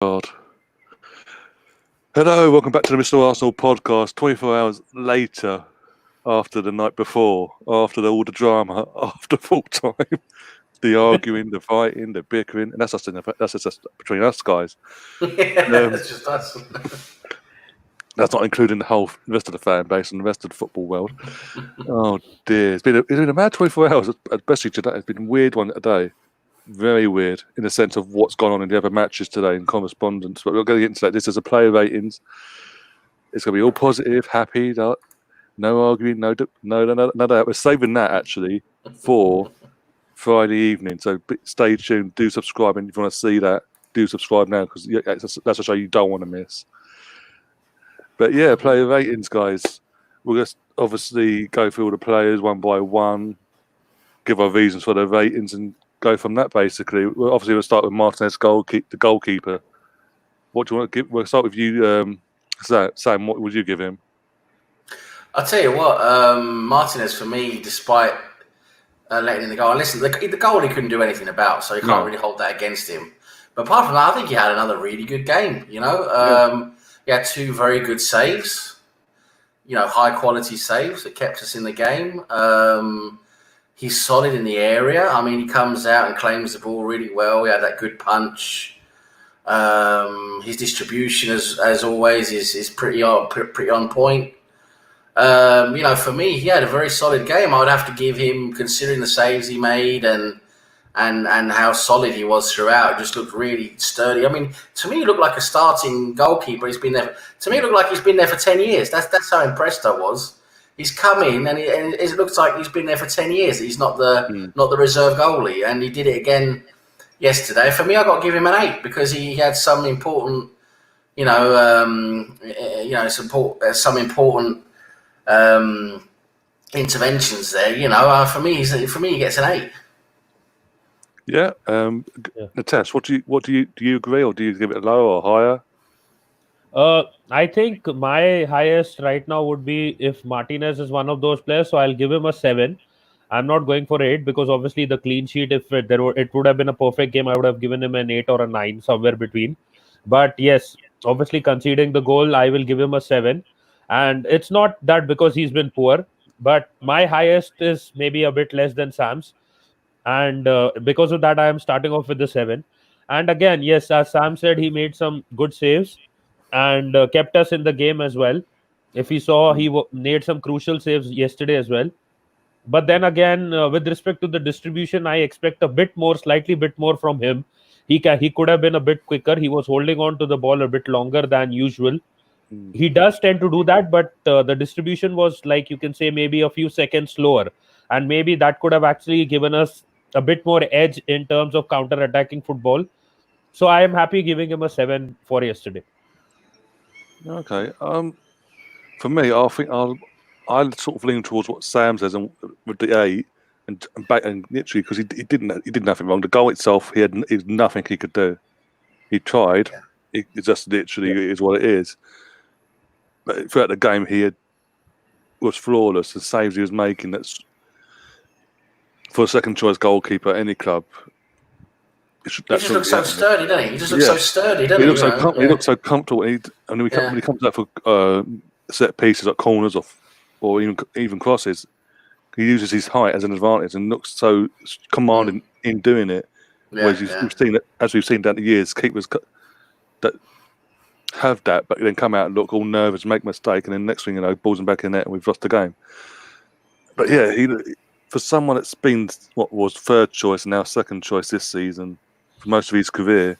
God. Hello, welcome back to the Mr. Arsenal podcast. 24 hours later, after the night before, after all the drama, after full time, the arguing, the fighting, the bickering, and that's just between us guys. It's just us. That's not including the whole rest of the fan base and the rest of the football world. Oh dear, it's been a mad 24 hours, especially today. It's been a weird one today. Very weird in the sense of what's gone on in the other matches today in correspondence. But we're going to get into that. This is a player ratings. It's going to be all positive, happy, no arguing, no that. We're saving that actually for Friday evening. So stay tuned. Do subscribe, and if you want to see that, do subscribe now because that's a show you don't want to miss. But yeah, player ratings, guys. We'll just obviously go through all the players one by one, give our reasons for their ratings, and go from that. Basically, we'll start with Martinez, the goalkeeper. What do you want to give? We'll start with you, Sam. What would you give him? I'll tell you what, Martinez for me, despite letting in the goal, and listen, the goal he couldn't do anything about, so you can't really hold that against him. But apart from that, I think he had another really good game. He had two very good saves. High quality saves that kept us in the game. He's solid in the area. I mean, he comes out and claims the ball really well. He had that good punch. His distribution, as always, is pretty on point. For me, he had a very solid game. I would have to give him, considering the saves he made and how solid he was throughout. It just looked really sturdy. I mean, to me, he looked like a starting goalkeeper. He's been there. To me, it looked like he's been there for 10 years. That's how impressed I was. He's come in and it looks like he's been there for 10 years. He's not the reserve goalie, and he did it again yesterday. For me, I got to give him an 8 because he had some important, some important interventions there. For me, he gets an 8. Yeah. Nitish, what do you agree, or do you give it a lower or higher? I think my highest right now would be if Martinez is one of those players, so I'll give him a 7. I'm not going for 8 because obviously the clean sheet, if it would have been a perfect game, I would have given him an 8 or a 9, somewhere between. But yes, obviously conceding the goal, I will give him a 7. And it's not that because he's been poor, but my highest is maybe a bit less than Sam's. And because of that, I am starting off with the 7. And again, yes, as Sam said, he made some good saves and kept us in the game as well. If you saw, he made some crucial saves yesterday as well. But then again, with respect to the distribution, I expect slightly bit more from him. He could have been a bit quicker. He was holding on to the ball a bit longer than usual. He does tend to do that, but the distribution was, like, you can say, maybe a few seconds slower. And maybe that could have actually given us a bit more edge in terms of counter-attacking football. So I am happy giving him a 7 for yesterday. Okay. For me, I think I'll sort of lean towards what Sam says, and with the 8, and literally because he did nothing wrong. The goal itself, he had nothing he could do. He tried. It just literally is what it is. But throughout the game, was flawless. The saves he was making, that's for a second choice goalkeeper at any club. He just looks so sturdy, doesn't he? He just looks so sturdy, doesn't he? He looks so comfortable. When he comes out for set pieces like corners or even crosses, he uses his height as an advantage and looks so commanding in doing it. Whereas we've seen down the years, keepers that have that, but then come out and look all nervous, make a mistake, and then next thing you know, balls them back in the net and we've lost the game. But yeah, for someone that's been what was third choice and now second choice this season for most of his career,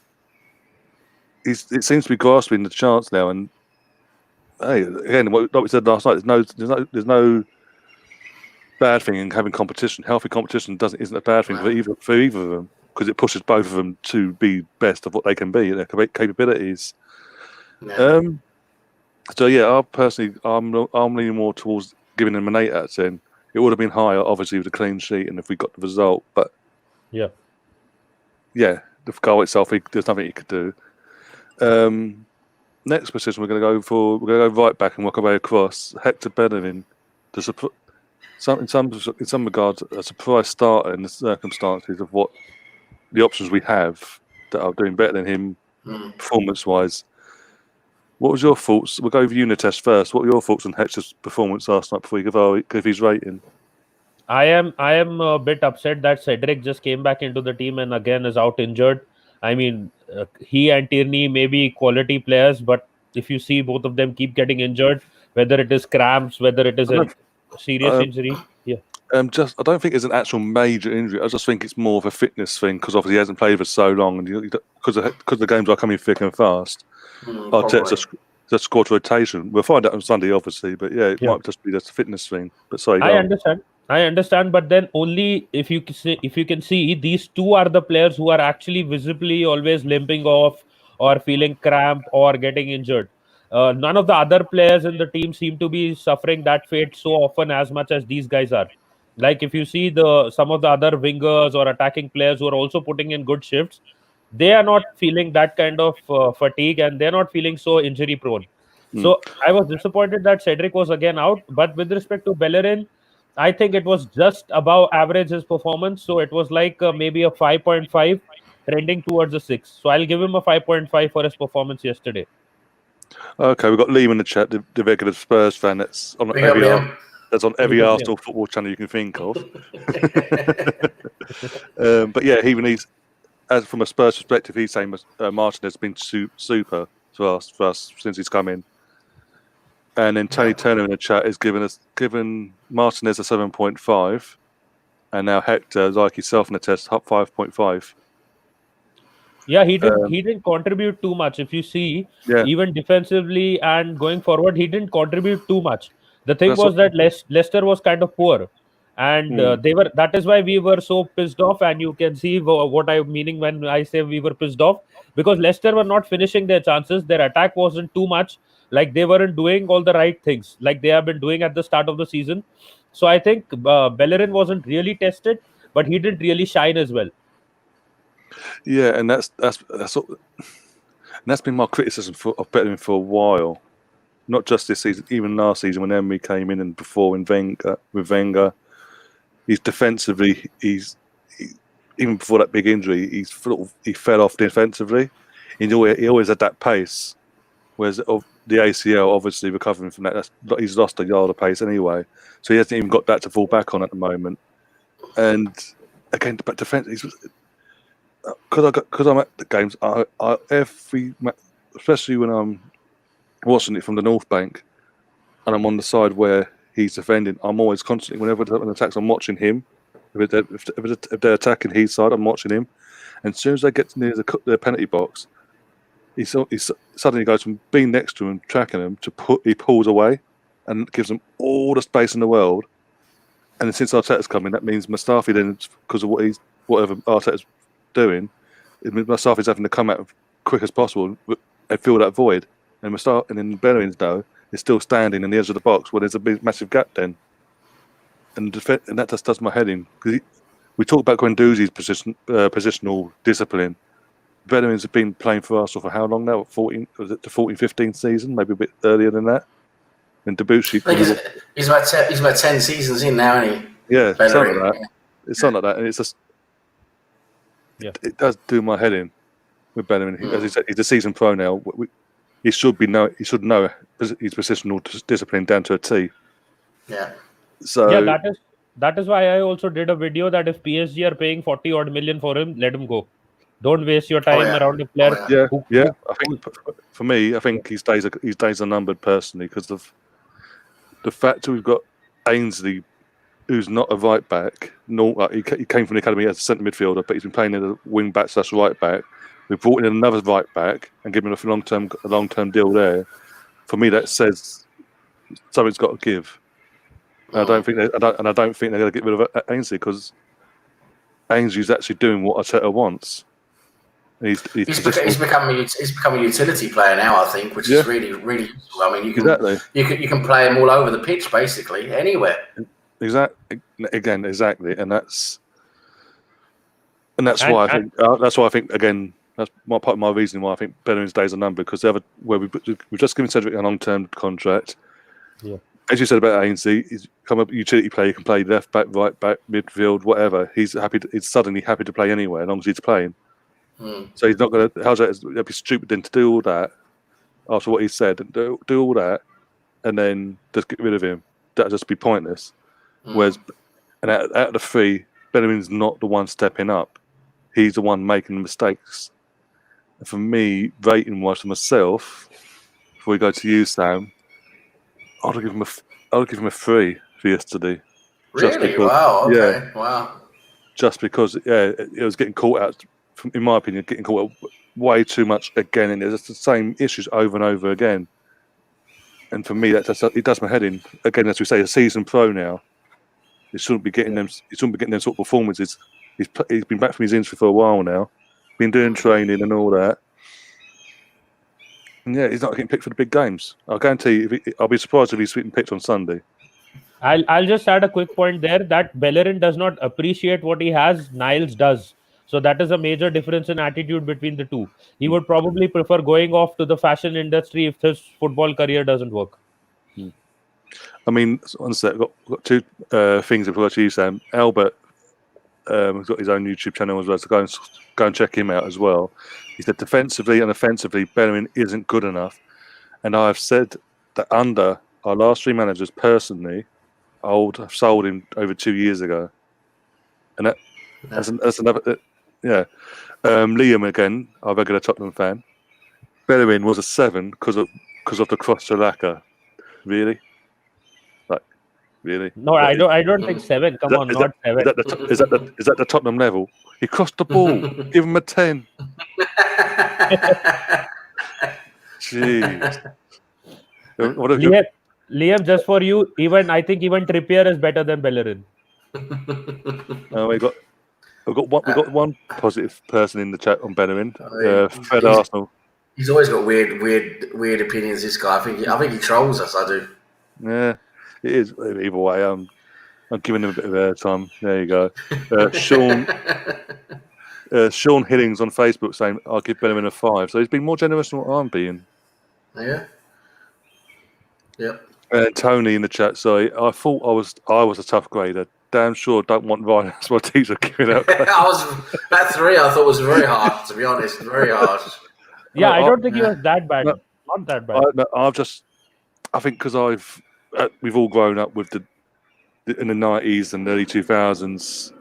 it seems to be grasping the chance now. And hey, again, like we said last night, there's no bad thing in having competition. Healthy competition isn't a bad thing for either of them, because it pushes both of them to be best of what they can be, their capabilities. Yeah. So yeah, I'm leaning more towards giving him an 8 out of 10. It would have been higher, obviously, with a clean sheet and if we got the result. But yeah, the goal itself, there's nothing he could do. Next position, we're going to go right back and work our way across. Hector Bellerin, in some regards, a surprise starter in the circumstances of what the options we have that are doing better than him performance-wise. What was your thoughts? We'll go with you, Nitish, first. What were your thoughts on Hector's performance last night before you give his rating? I am a bit upset that Cedric just came back into the team and again is out injured. I mean, he and Tierney may be quality players, but if you see both of them keep getting injured, whether it is cramps, whether it is a serious injury, I don't think it's an actual major injury. I just think it's more of a fitness thing because obviously he hasn't played for so long, and because the games are coming thick and fast. Arteta's a squad rotation. We'll find out on Sunday, obviously, but it might just be just a fitness thing. But sorry, I understand, but then only if you can see these two are the players who are actually visibly always limping off or feeling cramp or getting injured. None of the other players in the team seem to be suffering that fate so often as much as these guys are. Like if you see some of the other wingers or attacking players who are also putting in good shifts, they are not feeling that kind of fatigue and they're not feeling so injury prone. So I was disappointed that Cedric was again out, but with respect to Bellerin, I think it was just above average his performance. So it was like maybe a 5.5 trending towards a 6. So I'll give him a 5.5 for his performance yesterday. Okay, we've got Liam in the chat, the regular Spurs fan that's on every Arsenal football channel you can think of. But yeah, he's from a Spurs perspective, he's saying Martin has been super for us since he's come in. And then Tony Turner in the chat is given Martinez a 7.5, and now Hector, like yourself in the test, up 5.5. Yeah, he didn't contribute too much. If you see, even defensively and going forward, he didn't contribute too much. The thing was that Leicester was kind of poor, and that is why we were so pissed off. And you can see what I'm meaning when I say we were pissed off, because Leicester were not finishing their chances. Their attack wasn't too much. Like they weren't doing all the right things like they have been doing at the start of the season. So I think Bellerin wasn't really tested, but he didn't really shine as well. Yeah, and that's been my criticism of Bellerin for a while. Not just this season, even last season when Emery came in and before with Wenger. He's defensively, even before that big injury, he fell off defensively. He always had that pace, whereas the ACL, obviously recovering from that, he's lost a yard of pace anyway. So he hasn't even got that to fall back on at the moment. And again, but defense, because I'm at the games, especially when I'm watching it from the North Bank, and I'm on the side where he's defending, I'm always constantly, whenever an attacks, I'm watching him. If they're attacking his side, I'm watching him. And as soon as they get near the penalty box, he suddenly goes from being next to him, tracking him, he pulls away and gives them all the space in the world. And since Arteta's come in, that means Mustafi then, because of whatever Arteta's doing, it means Mustafi's having to come out as quick as possible and fill that void. And then Bellerin's is still standing in the edge of the box where there's a big, massive gap then. And that just does my head in. Because we talk about Guendouzi's positional discipline. Bellerin's been playing for Arsenal for how long now? Was it the 14-15 season? Maybe a bit earlier than that. And Debussy... He's about 10 seasons in now, isn't he? Yeah, something like that. It's something like that. And it's just... It does do my head in with Bellerin. As he said, he's a season pro now. He should know his positional discipline down to a T. Yeah. So that is why I also did a video that if PSG are paying 40 odd million for him, let him go. Don't waste your time around a player. I think for me, I think his days are numbered personally because of the fact that we've got Ainsley, who's not a right back. No, he came from the academy as a centre midfielder, but he's been playing as a wing back / right back. We brought in another right back and given him a long term deal there. For me, that says something's got to give. And I don't think they're going to get rid of Ainsley because Ainsley's actually doing what Arteta wants. He's become a utility player now, I think, which is really, really useful. I mean, you can play him all over the pitch, basically, anywhere. Exactly, and that's why I think again. That's part of my reason why I think Bellerin's days are numbered because we've just given Cedric a long-term contract. Yeah. As you said about Ainsley, he's become a utility player. He can play left back, right back, midfield, whatever. He's suddenly happy to play anywhere as long as he's playing. So he's not going to. How's that? It'd be stupid then to do all that after what he said and do all that, and then just get rid of him. That'd just be pointless. Whereas, and out of the three, Bellingham's not the one stepping up. He's the one making the mistakes. And for me, rating-wise for myself, before we go to you, Sam, I'd give him a 3 for yesterday. Really? Because, wow. Okay. Yeah, wow. Just because, it was getting caught out. In my opinion, getting caught out way too much again, and it's the same issues over and over again. And for me, it does my head in. Again, as we say, a seasoned pro now. He shouldn't be getting them. He shouldn't be getting them sort of performances. He's been back from his injury for a while now. Been doing training and all that. And yeah, he's not getting picked for the big games. I guarantee you, I'll be surprised if he's getting picked on Sunday. I'll just add a quick point there that Bellerin does not appreciate what he has. Niles does. So that is a major difference in attitude between the two. He would probably prefer going off to the fashion industry if his football career doesn't work. I mean, honestly, I've got two things I've got to use, Sam. Albert has got his own YouTube channel as well, so go and check him out as well. He said defensively and offensively, Bellerin isn't good enough. And I've said that under our last 3 managers, personally, I've sold him over 2 years ago. And that's another... Liam, again, our regular Tottenham fan. Bellerin was a 7 because of the cross to Laka. Really? Really? No, I don't think 7. Come on, not 7. Is that the Tottenham level? He crossed the ball. Give him a 10. Jeez. Liam, just for you, I think even Trippier is better than Bellerin. We've got one positive person in the chat on Bellerin. Fred Arsenal. He's always got weird opinions. This guy, I think he trolls us. I do. Yeah, it is. Either way, I'm giving him a bit of airtime. There you go. Sean Hillings on Facebook saying I'll give Bellerin a 5. So he's been more generous than what I'm being. Yeah. Yep. Tony in the chat. Sorry, I thought I was a tough grader. Damn sure don't want Ryan as my teacher giving out. That 3 I thought was very harsh, to be honest. Very harsh. Yeah, I don't think he was that bad. Not that bad. I think because we've all grown up with in the 90s and early 2000s.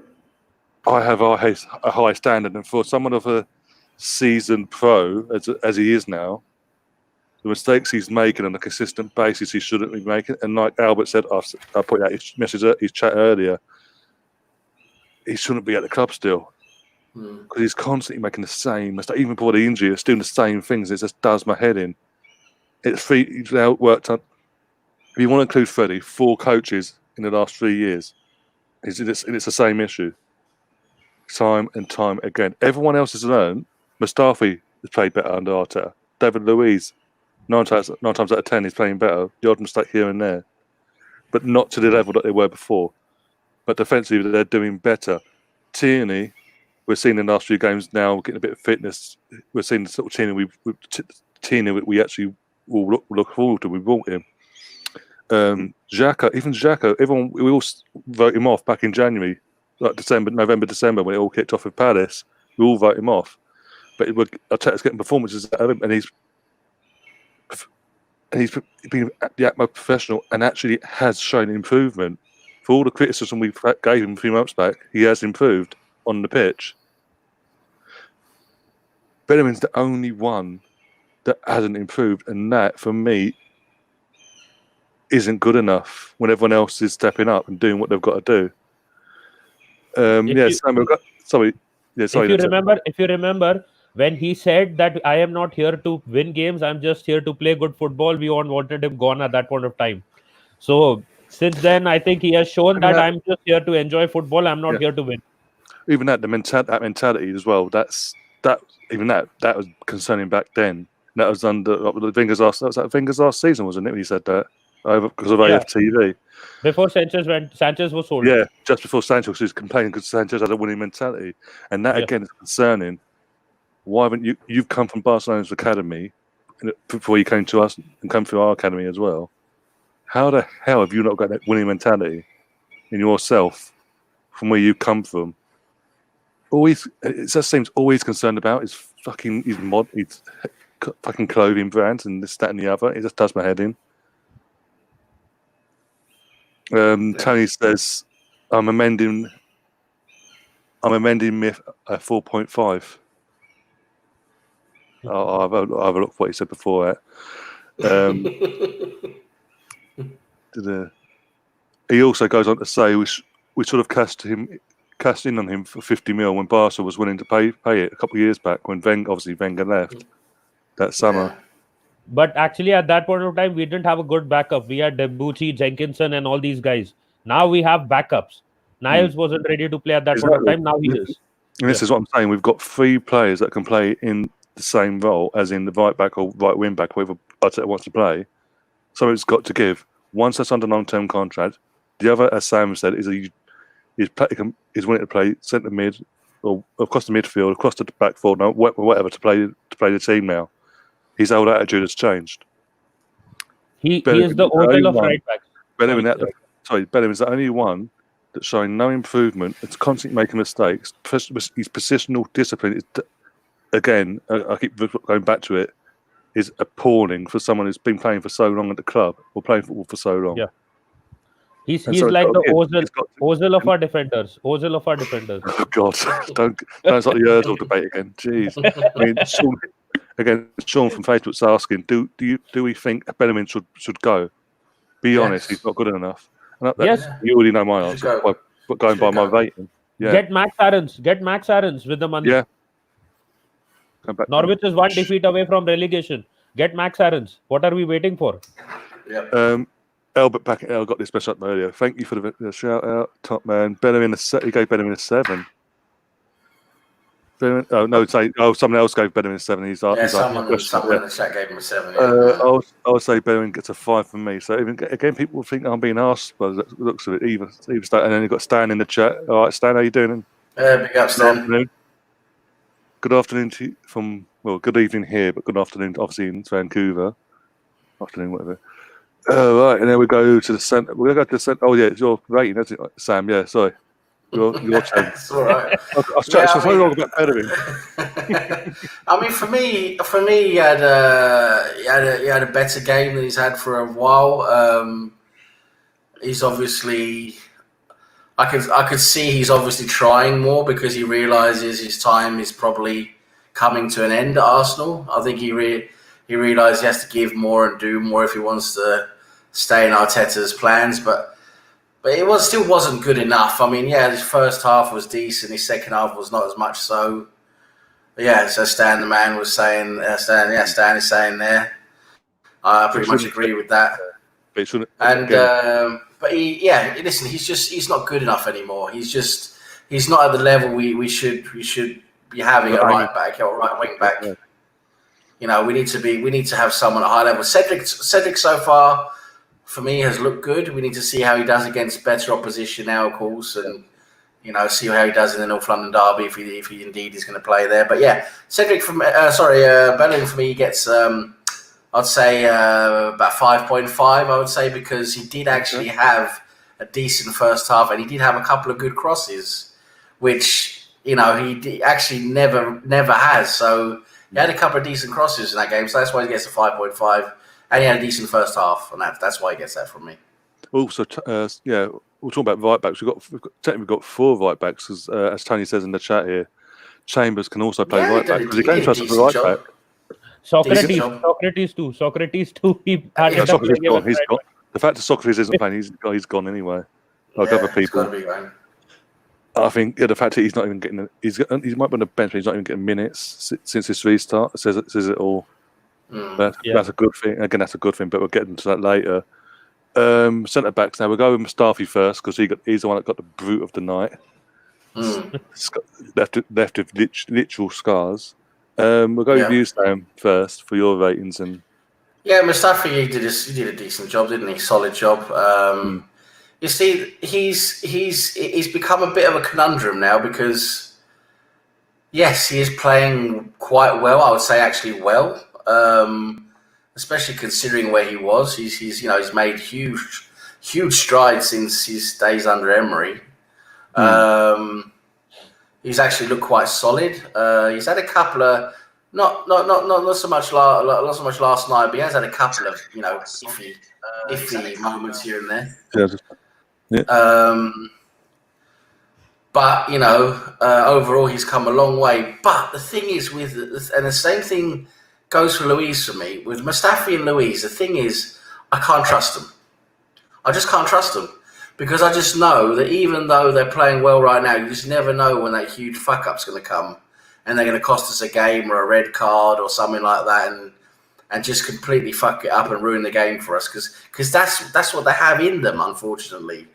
I have a high standard, and for someone of a seasoned pro as he is now, the mistakes he's making on a consistent basis he shouldn't be making. And like Albert said, I put out his chat earlier, he shouldn't be at the club still. Because he's constantly making the same mistake. Even before the injury, he's doing the same things. It just does my head in. He's now worked on, if you want to include Freddie, 4 coaches in the last 3 years. It's the same issue. Time and time again. Everyone else has learned. Mustafi has played better under Arteta. David Luiz, 9 times out of 10, he's playing better. The odd mistake here and there. But not to the level that they were before. But defensively, they're doing better. Tierney, we're seeing in the last few games now getting a bit of fitness. We're seeing the sort of Tierney we actually will look forward to. We brought him. Xhaka, everyone, we all vote him off back in January, like November, December, when it all kicked off with Palace. We all vote him off. But Arteta's getting performances out of him, and he's been the utmost professional and actually has shown improvement. For all the criticism we gave him a few months back, he has improved on the pitch. Bellerin's the only one that hasn't improved, and that, for me, isn't good enough when everyone else is stepping up and doing what they've got to do. If you remember, when he said that I am not here to win games, I'm just here to play good football, we all wanted him gone at that point of time. So since then, I think he has shown that I'm just here to enjoy football. I'm not here to win. Even that mentality as well. That was concerning back then. That was under Wenger's last season, wasn't it? When he said that because of AFTV. Before Sanchez was sold. Yeah, just before Sanchez was complaining because Sanchez had a winning mentality, and that again is concerning. Why haven't you've come from Barcelona's academy before you came to us and come through our academy as well? How the hell have you not got that winning mentality in yourself from where you come from? it just seems always concerned about his fucking fucking clothing brands and this, that, and the other. It just does my head in. Tony says, I'm amending myth 4.5. I'll have a look at what he said before that. He also goes on to say we sort of cast in on him for 50 mil when Barca was willing to pay it a couple of years back when Wenger left that summer. Yeah. But actually, at that point of time, we didn't have a good backup. We had Debuchy, Jenkinson, and all these guys. Now we have backups. Niles wasn't ready to play at that point of time. Now he is. And this is what I'm saying. We've got 3 players that can play in the same role, as in the right back or right wing back, whoever Arteta wants to play. So it's got to give. One's that's under long-term contract. The other, as Sam said, is willing to play centre mid or across the midfield, across the back four, whatever to play the team now. His whole attitude has changed. He is the Ozil of right back. Bellingham is the only one that's showing no improvement. It's constantly making mistakes. His positional discipline is, again, I keep going back to it, is appalling for someone who's been playing for so long at the club or playing football for so long. Yeah. He's like the Ozil of our defenders. Ozil of our defenders. Oh God! Don't start the Ozil debate again. Jeez. I mean, Sean from Facebook's asking, do we think Bellingham should go? Be honest, he's not good enough. And Yes. You already know my answer. But going by my rating, Get Max Aarons. Get Max Aarons with the money. Yeah. Norwich is 1 defeat away from relegation. Get Max Aarons. What are we waiting for? Yeah. Albert back got this messed up earlier. Thank you for the shout out, top man. Bellingham he gave Bellingham a 7. Someone else gave Bellingham a 7. Someone in the chat gave him a 7. I would say Bellingham gets a 5 from me. So again, people think I'm being arsed by the looks of it. Either Stan, and then you've got Stan in the chat. All right, Stan, how you doing? Big up, Stan. Good afternoon to you good evening here, but good afternoon, obviously, in Vancouver. Afternoon, whatever. Right, and then we go to the centre. We're going to go to the centre. Oh, yeah, it's your rating, isn't it, Sam? Yeah, sorry. Your turn. It's all right. I was chatting so long about Bellingham. I mean, for me, he had a better game than he's had for a while. He's obviously, I could see he's obviously trying more because he realizes his time is probably coming to an end at Arsenal. I think he realized he has to give more and do more if he wants to stay in Arteta's plans, but it still wasn't good enough. I mean, his first half was decent, his second half was not as much so. But so Stan the man was saying, Stan is saying there. I pretty much agree with that. Listen, he's not good enough anymore. He's not at the level we should be having a right back or right wing back. Yeah. You know, we need to have someone at high level. Cedric so far, for me, has looked good. We need to see how he does against better opposition now, of course, and see how he does in the North London derby if he indeed is going to play there. But Cedric Bellingham for me gets I'd say about 5.5. I would say because he did actually have a decent first half and he did have a couple of good crosses, which he actually never has. So. He had a couple of decent crosses in that game, so that's why he gets a 5.5. And he had a decent first half, and that's why he gets that from me. Also, we're talking about right backs. We've got 4 right backs, as Tony says in the chat here. Chambers can also play right back because he came to us as a right back. Socrates too. Socrates gone. The fact that Socrates isn't playing, he's gone anyway. Like other people. I think the fact that he's not even getting he might be on the bench, but he's not even getting minutes since his restart. Says it all. That's a good thing. Again, that's a good thing, but we'll get into that later. Centre backs now. We'll go with Mustafi first because he's the one that got the brute of the night. Left with literal scars. We'll go with you, Sam, first for your ratings and. Yeah, Mustafi, he did a decent job, didn't he? Solid job. You see, he's become a bit of a conundrum now because, yes, he is playing quite well. I would say actually well, especially considering where he was. He's made huge strides since his days under Emery. he's actually looked quite solid. He's had a couple of not so much last night, but he has had a couple of iffy moments here and there. But overall he's come a long way. But the thing is and the same thing goes for Luiz for me with Mustafi and Luiz. The thing is, I can't trust them. I just can't trust them. Because I just know that even though they're playing well right now, you just never know when that huge fuck-up's going to come and they're going to cost us a game or a red card or something like that and just completely fuck it up and ruin the game for us. Because that's what they have in them, unfortunately.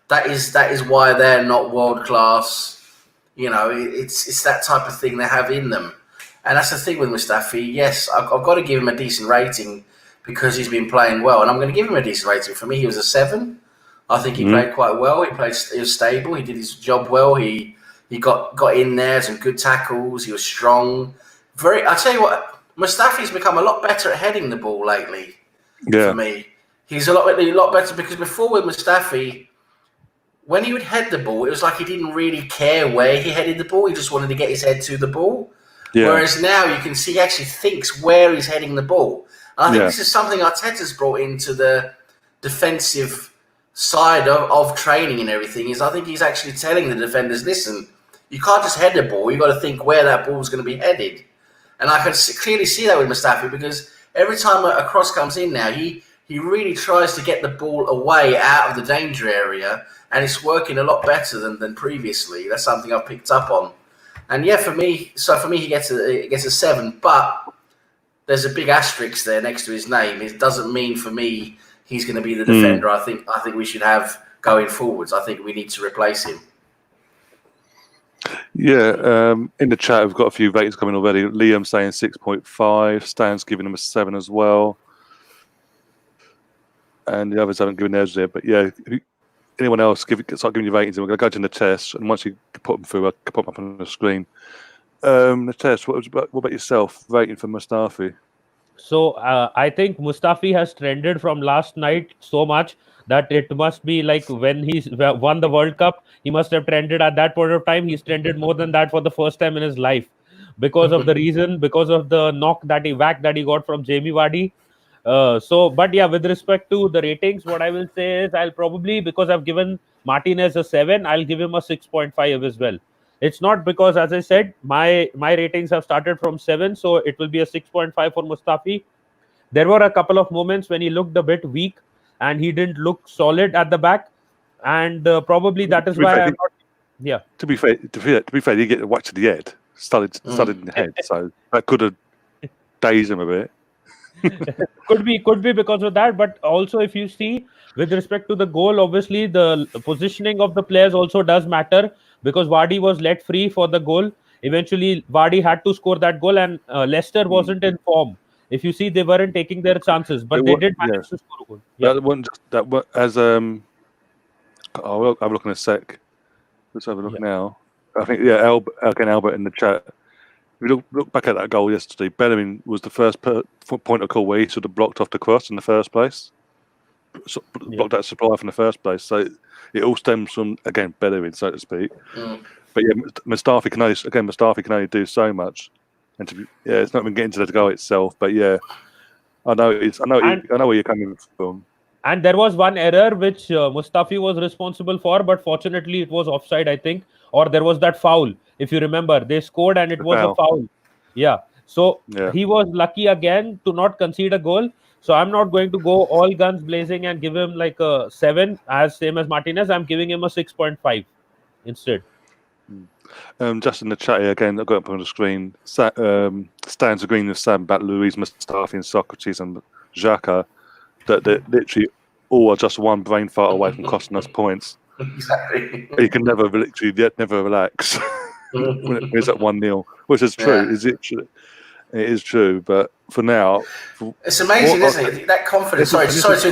That is why they're not world-class. It's that type of thing they have in them. And that's the thing with Mustafi. Yes, I've got to give him a decent rating because he's been playing well. And I'm going to give him a decent rating. For me, he was a 7. I think he played quite well. He was stable. He did his job well. He got in there, some good tackles. He was strong. I tell you what, Mustafi's become a lot better at heading the ball lately. Yeah. For me, he's a lot better because before with Mustafi, when he would head the ball, it was like he didn't really care where he headed the ball. He just wanted to get his head to the ball. Yeah. Whereas now you can see he actually thinks where he's heading the ball. And I think this is something Arteta's brought into the defensive side of training and everything. I think he's actually telling the defenders, listen, you can't just head the ball. You've got to think where that ball's going to be headed. And I can clearly see that with Mustafi because every time a cross comes in now, he really tries to get the ball away out of the danger area, and it's working a lot better than previously. That's something I've picked up on. And for me, he gets a 7, but there's a big asterisk there next to his name. It doesn't mean for me he's going to be the defender I think we should have going forwards. I think we need to replace him. Yeah, in the chat we've got a few ratings coming already. Liam saying 6.5, Stan's giving him a 7 as well, and the others haven't given theirs yet. But if anyone else start giving you ratings, and we're going to go to Nitish, and once you put them through, I'll put them up on the screen. Nitish, what about yourself? Rating for Mustafi? So I think Mustafi has trended from last night so much that it must be like when he's won the World Cup, he must have trended at that point of time. He's trended more than that for the first time in his life because of the knock that he got from Jamie Vardy. With respect to the ratings, what I will say is I'll probably, because I've given Martinez a 7, I'll give him a 6.5 as well. It's not because, as I said, my ratings have started from 7, so it will be a 6.5 for Mustafi. There were a couple of moments when he looked a bit weak and he didn't look solid at the back, and probably that is why I'm not. Yeah. To be fair, you get a whack to the head, studded in the head, so that could have dazed him a bit. could be because of that, but also if you see with respect to the goal, obviously the positioning of the players also does matter. Because Vardy was let free for the goal. Eventually, Vardy had to score that goal, and Leicester wasn't in form. If you see, they weren't taking their chances, but they did manage to score a goal. Yeah. I'll have a look in a sec. Let's have a look now. I think, Albert in the chat. If you look back at that goal yesterday, Bellerin was the first point of call where he sort of blocked off the cross in the first place. Blocked that supply from the first place. So it all stems from, again, Bellerin, so to speak. But Mustafi can only do so much. And it's not even getting to the goal itself. But I know where you're coming from. And there was one error which Mustafi was responsible for, but fortunately it was offside, I think. Or there was that foul. If you remember, they scored and it was a foul. Yeah. So he was lucky again to not concede a goal. So I'm not going to go all guns blazing and give him like a 7, same as Martinez. I'm giving him a 6.5 instead. Just in the chat here again, I've got up on the screen. Stan's agreeing with Sam about Luiz, Mustafi, and Socrates and Xhaka, that they're literally all are just one brain fart away from costing us points. Exactly. You can never relax when it's at 1-0, which is true. Is it true? It is true, but for now, it's amazing, isn't it? That confidence. Sorry to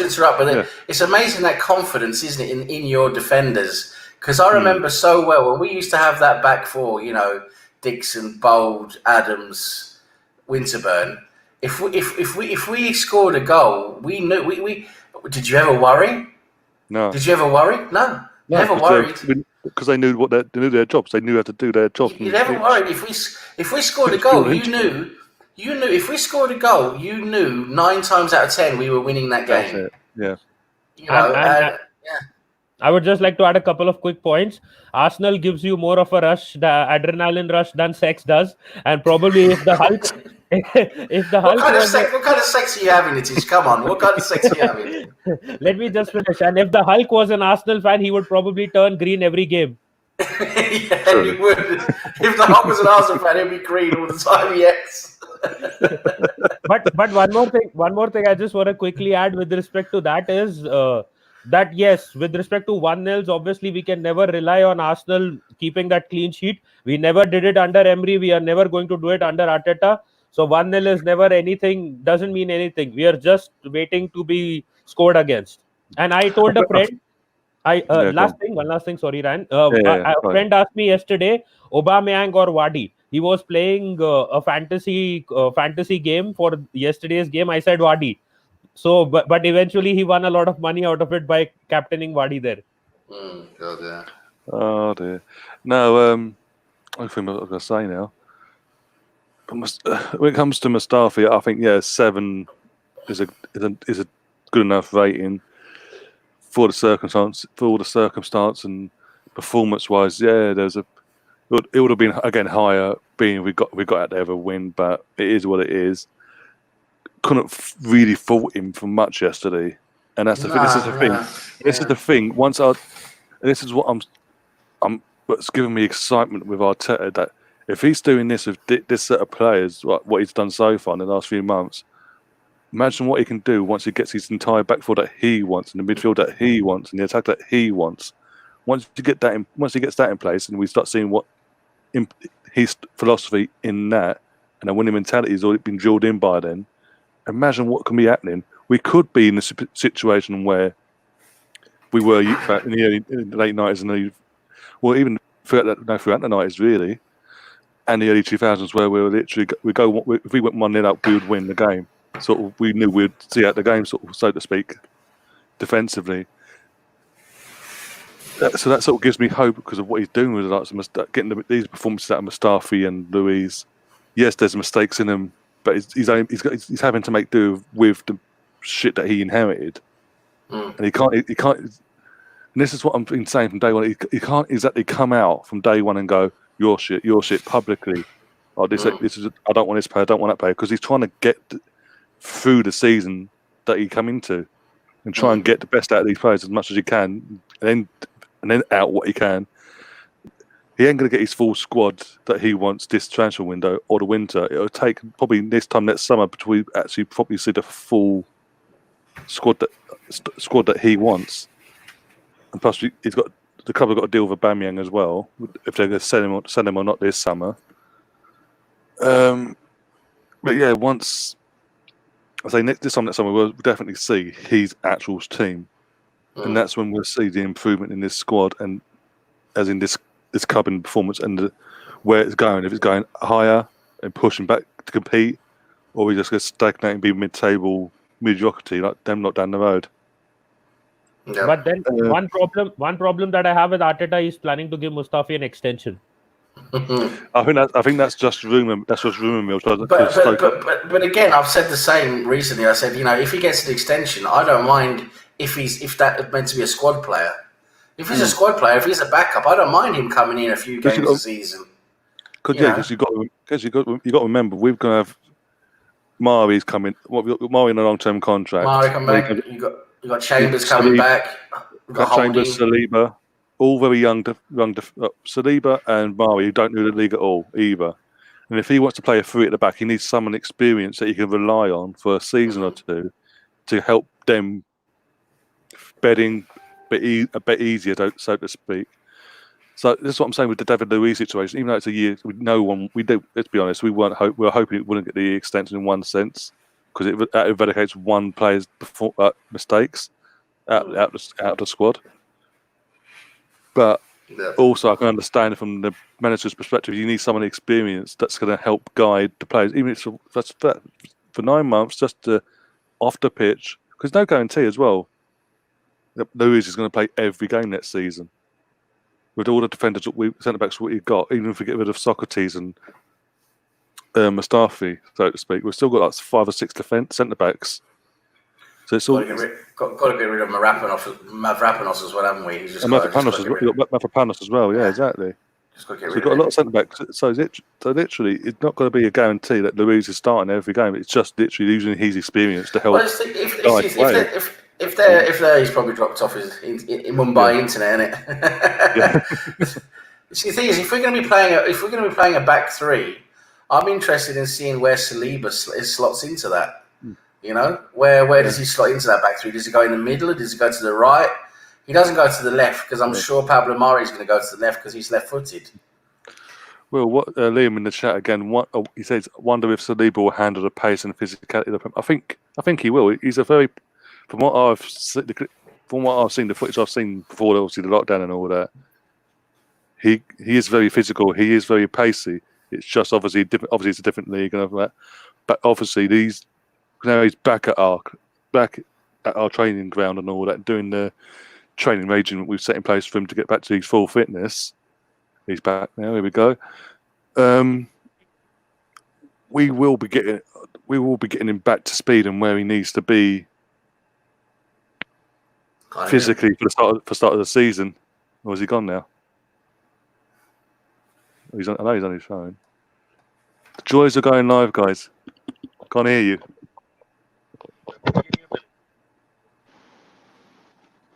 interrupt, but it's amazing that confidence, isn't it, in your defenders? Because I remember so well when we used to have that back four, Dixon, Bold, Adams, Winterburn. If we scored a goal, we knew we. Did you ever worry? No. Did you ever worry? No. Never worried. because they knew they knew their jobs. They knew how to do their job. You never worried if we scored a goal. You knew if we scored a goal, you knew 9 times out of 10 we were winning that game. That's it. Yeah. You know, yeah. I would just like to add a couple of quick points. Arsenal gives you more of a rush, the adrenaline rush, than sex does, and probably if the Hulk, what kind of sex are you having, Nitish? Come on, what kind of sex are you having? Let me just finish. And if the Hulk was an Arsenal fan, he would probably turn green every game. Yeah, he would. If the Hulk was an Arsenal fan, he'd be green all the time. Yes. But one more thing I just want to quickly add with respect to that is that yes, with respect to 1-0s, obviously we can never rely on Arsenal keeping that clean sheet. We never did it under Emery. We are never going to do it under Arteta. So 1-0 is never anything, doesn't mean anything. We are just waiting to be scored against. And I told a friend, one last thing, sorry, Ryan. A friend asked me yesterday, Aubameyang or Wadi. He was playing a fantasy game for yesterday's game. I said Wadi. So, but eventually he won a lot of money out of it by captaining Wadi there. God, yeah. Oh dear. No, I think what I was going to say now. When it comes to Mustafi, I think 7 is a good enough rating for the circumstance and performance-wise. Yeah, it would have been again higher. Being we got out there a win, but it is what it is. Couldn't really fault him for much yesterday, and that's the thing. This is the thing. This is the thing. This is what what's giving me excitement with Arteta. That if he's doing this with this set of players, what he's done so far in the last few months, imagine what he can do once he gets his entire back four that he wants, and the midfield that he wants, and the attack that he wants. Once he gets that in place, and we start seeing what his philosophy in that, and the winning mentality has already been drilled in by then. Imagine what can be happening. We could be in a situation where we were in the late 90s and even throughout the 90s really, and the early 2000s where we were literally if we went 1-0 up, we would win the game. Sort of, we knew we'd see out the game, so to speak, defensively. So that sort of gives me hope because of what he's doing with getting these performances out of Mustafi and Luiz. Yes, there's mistakes in him. But he's having to make do with the shit that he inherited, and he can't. And this is what I've been saying from day one. He can't exactly come out from day one and go, "Your shit" publicly. Oh, this is. I don't want this player. I don't want that player because he's trying to get through the season that he come into, and try and get the best out of these players as much as he can, and then out what he can. He ain't going to get his full squad that he wants this transfer window or the winter. It'll take probably this time next summer before we actually probably see the full squad that he wants. And plus, the club have got to deal with Aubameyang as well if they're going to send him or not this summer. But yeah, once I say this time next summer, we'll definitely see his actual team, and that's when we'll see the improvement in this squad and as in this club in performance and where it's going. If it's going higher and pushing back to compete, or we just going to stagnate and be mid-table mediocrity like them not down the road. Yeah. But then one problem that I have with Arteta is planning to give Mustafi an extension. I think that's just rumor. That's just rumor mill. But again, I've said the same recently. I said, if he gets an extension, I don't mind if that meant to be a squad player. If he's a squad player, if he's a backup, I don't mind him coming in a few games a season. Because you got to remember we're going to have Mari's coming. Mari in a long-term contract. Mari come back. You got Chambers coming back. Got Chambers, Saliba, all very young. Saliba and Mari who don't know the league at all either. And if he wants to play a three at the back, he needs someone experienced that he can rely on for a season or two to help them bedding a bit easier, so to speak. So this is what I'm saying with the David Luiz situation. Even though it's a year, let's be honest, we were hoping it wouldn't get the extension in one sense because it eradicates one player's mistakes out of the squad. But also, I can understand from the manager's perspective, you need someone experienced that's going to help guide the players, even if it's for 9 months, just off the pitch. Because no guarantee as well. Luiz is going to play every game next season. with all the defenders, centre backs, what you've got, even if we get rid of Socrates and Mustafi, so to speak, we've still got like 5 or 6 centre backs. So it's all got to get rid of Mavropanos as well, haven't we? Mavropanos as well. Yeah, exactly. So we've got a lot of centre backs. So literally, it's not going to be a guarantee that Luiz is starting every game. It's just literally using his experience to help. Well, if he's probably dropped off in Mumbai internet, innit? See, the thing is, if we're going to be playing a back three, I'm interested in seeing where Saliba slots into that. You know, where does he slot into that back three? Does he go in the middle, or does he go to the right? He doesn't go to the left because I'm sure Pablo Mari is going to go to the left because he's left-footed. Well, what Liam in the chat again? He says, "Wonder if Saliba will handle the pace and physicality." I think he will. He's a very, from what I've seen, the footage I've seen before, obviously the lockdown and all that. He is very physical. He is very pacey. It's just obviously it's a different league and all that. But obviously now he's back at our training ground and all that, doing the training regime we've set in place for him to get back to his full fitness. He's back now. Here we go. We will be getting him back to speed and where he needs to be physically for the start of the season. Or is he gone now? I know he's on his phone. The joys are going live, guys. I can't hear you.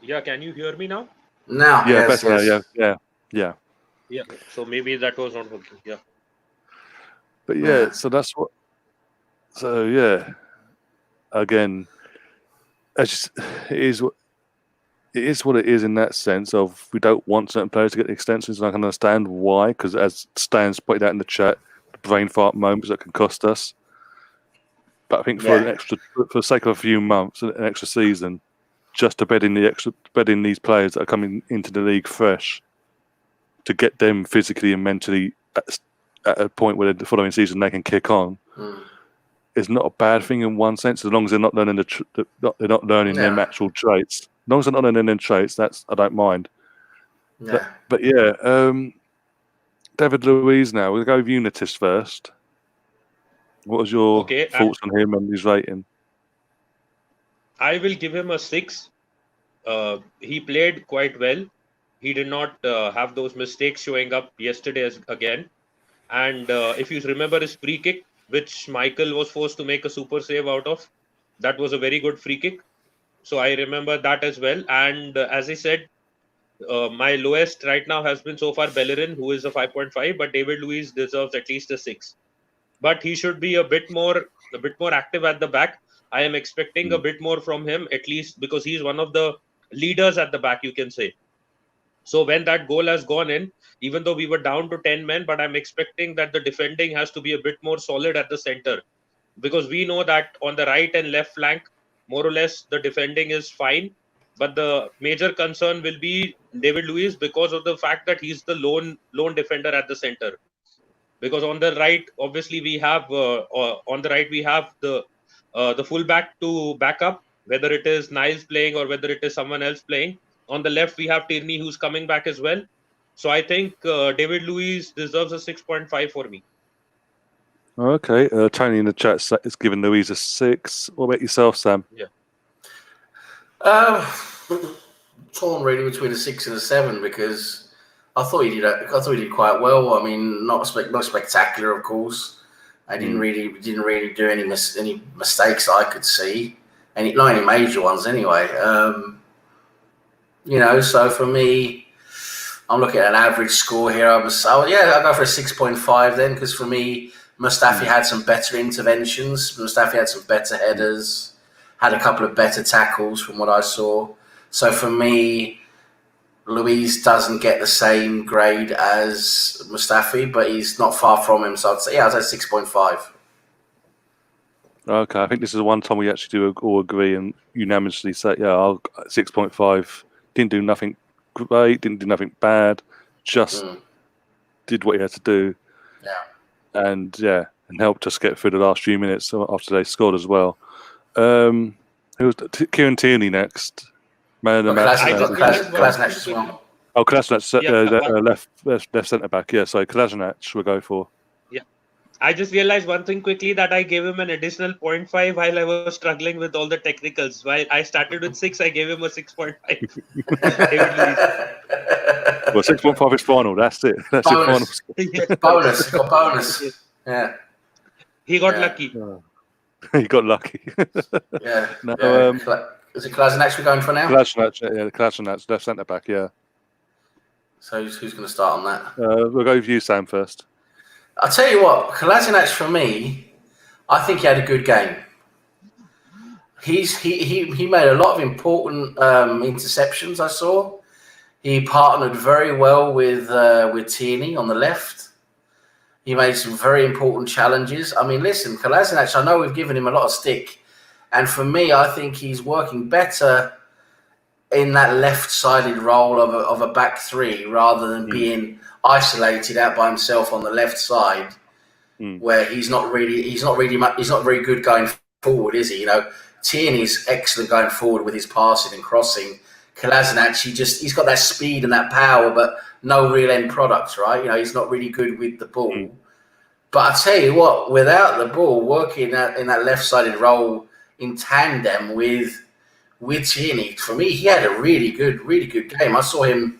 Yeah, can you hear me now? Now, yeah, yes, better. yes. Yeah. So maybe that was not working. Yeah. But yeah, so that's what. So yeah, again, it is what it is in that sense of we don't want certain players to get the extensions, and I can understand why, because as Stan's pointed out in the chat, the brain fart moments that can cost us. But I think for the sake of a few months, an extra season, just to bed in these players that are coming into the league fresh, to get them physically and mentally at a point where the following season they can kick on, is not a bad thing in one sense, as long as they're not learning their actual traits. As long as they're not learning their traits, I don't mind. Yeah. But David Luiz. Now we'll go with Nitish first. What was your thoughts on him and his rating? I will give him a 6. He played quite well. He did not have those mistakes showing up yesterday again. And if you remember his free kick, which Michael was forced to make a super save out of, that was a very good free kick. So I remember that as well. And as I said, my lowest right now has been so far Bellerin, who is a 5.5, but David Luiz deserves at least a 6. But he should be a bit more active at the back. I am expecting a bit more from him, at least because he's one of the leaders at the back, you can say. So when that goal has gone in, even though we were down to 10 men, but I'm expecting that the defending has to be a bit more solid at the center, because we know that on the right and left flank, more or less the defending is fine. But the major concern will be David Luiz, because of the fact that he's the lone defender at the center. Because on the right, obviously we have the fullback to back up, whether it is Niles playing or whether it is someone else playing. On the left, we have Tierney, who's coming back as well. So I think David Luiz deserves a 6.5 for me. Okay, Tony in the chat is giving Luiz a 6. What about yourself, Sam? Yeah. Torn really between a 6 and a 7, because I thought he did quite well. I mean, not spectacular, of course. I didn't really do any mistakes that I could see, not any major ones anyway. So for me, I'm looking at an average score here. I'll go for a 6.5 then, because for me, Mustafi had some better interventions. Mustafi had some better headers, had a couple of better tackles from what I saw. So for me, Luiz doesn't get the same grade as Mustafi, but he's not far from him. So I'd say 6.5. Okay, I think this is the one time we actually do all agree and unanimously say, 6.5. Didn't do nothing great, didn't do nothing bad, just did what he had to do. Yeah. And helped us get through the last few minutes after they scored as well. Who was Kieran Tierney next? Man of the match. Klasnach as well. Oh, Kolasinac, left centre back. Yeah, so Kolasinac we'll go for. Yeah. I just realized one thing quickly, that I gave him an additional 0.5 while I was struggling with all the technicals. While I started with 6, I gave him a 6.5. David Luiz. Well, 6.5 is final. That's it. That's your final. Yes. Bonus. He got bonus. Yeah. He got lucky. He got lucky. Yeah. No, is it Kolasinac we're going for now? Kolasinac, left centre back. Yeah. So who's going to start on that? We'll go with you, Sam, first. I'll tell you what, Kolasinac for me, I think he had a good game. He made a lot of important interceptions. I saw. He partnered very well with Tierney on the left. He made some very important challenges. I mean, listen, Kolasinac, I know we've given him a lot of stick. And for me, I think he's working better in that left-sided role of a back three rather than being isolated out by himself on the left side, where he's not very good going forward, is he? You know, Tierney's excellent going forward with his passing and crossing. Kolasinac, he's got that speed and that power, but no real end product, right? You know, he's not really good with the ball. But I tell you what, without the ball, working in that left-sided role in tandem with Tierney, for me, he had a really good game. I saw him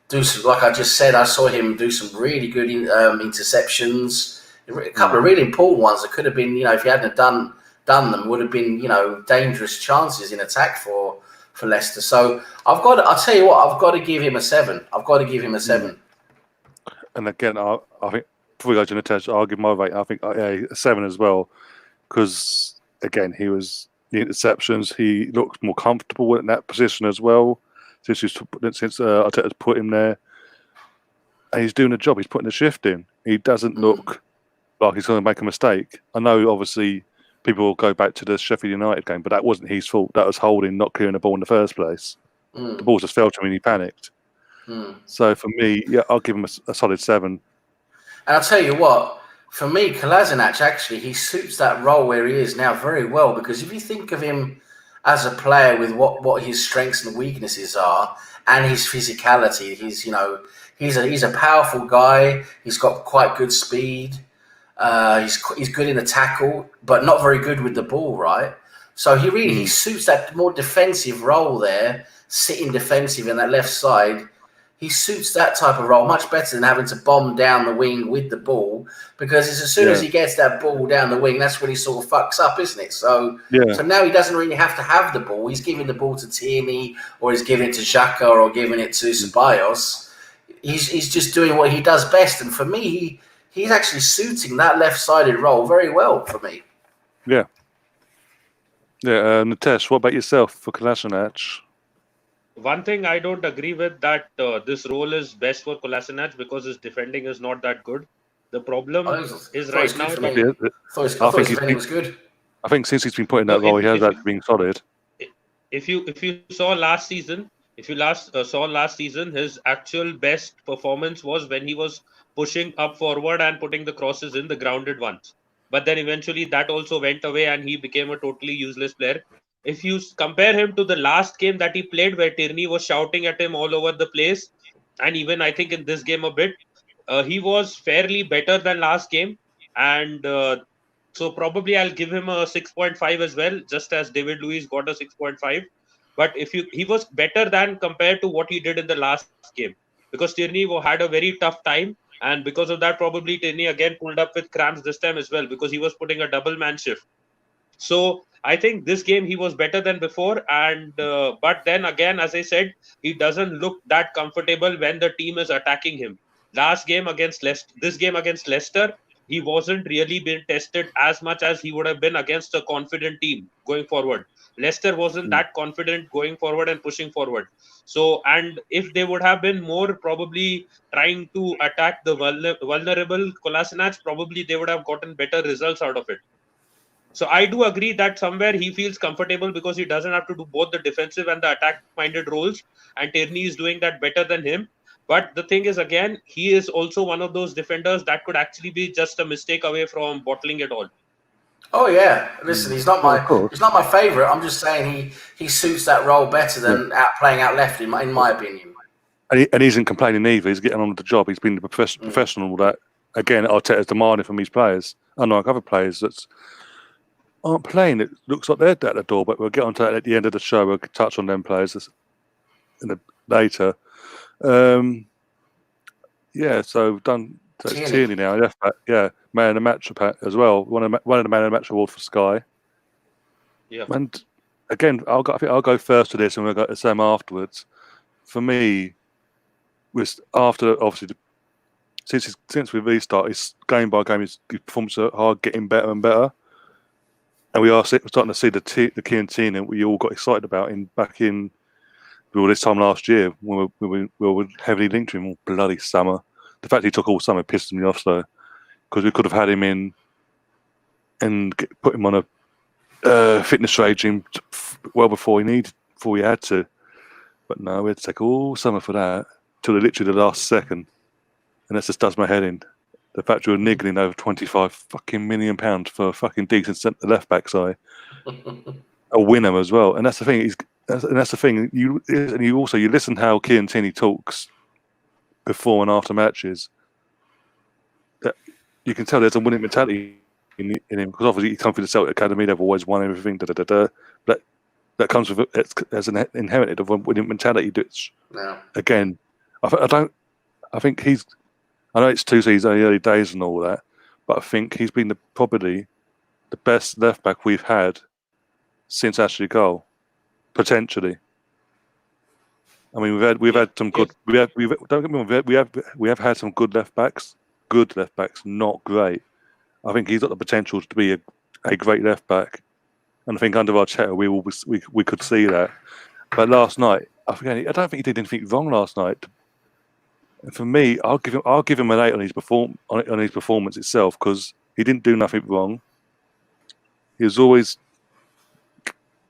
do some, like I just said, I saw him do some really good interceptions, a couple of really important ones that could have been, you know, if he hadn't done them, would have been, you know, dangerous chances in attack for Leicester. So I'll tell you what, I've got to give him a 7. And again, I think before we go to Nitish, I'll give my rate. I think a 7 as well, because again, he was the interceptions. He looked more comfortable in that position as well since Arteta's put him there. And he's doing a job. He's putting the shift in. He doesn't look like he's going to make a mistake. I know, obviously, people will go back to the Sheffield United game, but that wasn't his fault. That was Holding not clearing the ball in the first place. The ball just fell to him and he panicked. So for me, yeah, I'll give him a solid 7. And I'll tell you what, for me, Kolasinac, actually, he suits that role where he is now very well, because if you think of him as a player with what his strengths and weaknesses are and his physicality, he's a powerful guy. He's got quite good speed. He's good in the tackle, but not very good with the ball, right? So he suits that more defensive role there, sitting defensive in that left side. He suits that type of role much better than having to bomb down the wing with the ball, because as soon as he gets that ball down the wing, that's when he sort of fucks up, isn't it? So now he doesn't really have to have the ball. He's giving the ball to Tierney, or he's giving it to Xhaka, or giving it to Ceballos. He's just doing what he does best. And for me, he's actually suiting that left-sided role very well for me. Yeah. Yeah, Nitish, what about yourself for Kolasinac? One thing I don't agree with, that this role is best for Kolasinac because his defending is not that good. The problem is right now. I think his defending was good. I think since he's been put in that role, he has actually been solid. If you saw last season, saw last season, his actual best performance was when he was pushing up forward and putting the crosses in, the grounded ones. But then eventually that also went away and he became a totally useless player. If you compare him to the last game that he played, where Tierney was shouting at him all over the place, and even I think in this game a bit, he was fairly better than last game. And so probably I'll give him a 6.5 as well, just as David Luiz got a 6.5. But he was better than compared to what he did in the last game, because Tierney had a very tough time. And because of that, probably Tierney again pulled up with cramps this time as well, because he was putting a double man shift. So I think this game he was better than before. And but then again, as I said, he doesn't look that comfortable when the team is attacking him. This game against Leicester, he wasn't really being tested as much as he would have been against a confident team going forward. Leicester wasn't that confident going forward and pushing forward. So, and if they would have been more probably trying to attack the vulnerable Kolasinac, probably they would have gotten better results out of it. So I do agree that somewhere he feels comfortable because he doesn't have to do both the defensive and the attack-minded roles, and Tierney is doing that better than him. But the thing is, again, he is also one of those defenders that could actually be just a mistake away from bottling it all. Oh yeah, listen, he's not my favourite. I'm just saying he suits that role better than playing out left, in my opinion. and he isn't complaining either. He's getting on with the job. He's been the professional and all that. Again, Arteta's demanding from his players, unlike other players that aren't playing. It looks like they're at the door, but we'll get on to that at the end of the show. We'll touch on them players later. So we've done. So it's Tierney now, left back. Yeah, man of the match as well. One of the man of the match award for Sky. Yeah. And again, I think I'll go first to this, and we'll go to Sam afterwards. For me, after obviously since we restarted, his game by game, his performance are getting better and better, and we are starting to see the Kieran Tierney that we all got excited about back in this time last year when we were heavily linked to him all bloody summer. The fact he took all summer pissed me off though, because we could have had him in and put him on a fitness regime well before he had to. But no, we had to take all summer for that till literally the last second, and that just does my head in. The fact you were niggling over £25 million for a fucking decent left back side, a winner as well, and that's the thing. That's the thing. You listen how Kieran Tierney talks before and after matches. That you can tell there's a winning mentality in him, because obviously he comes from the Celtic Academy. They've always won everything. But that comes with it as an inherited of a winning mentality. Yeah. Again, I think he's. I know it's 2 seasons, early days and all that, but I think he's been probably the best left back we've had since Ashley Cole, potentially. I mean, we've had some good. Don't get me wrong. We have had some good left backs. Good left backs, not great. I think he's got the potential to be a great left back, and I think under Arteta we could see that. But last night, I don't think he did anything wrong last night. And for me, I'll give him an 8 on his performance itself, because he didn't do nothing wrong. He was always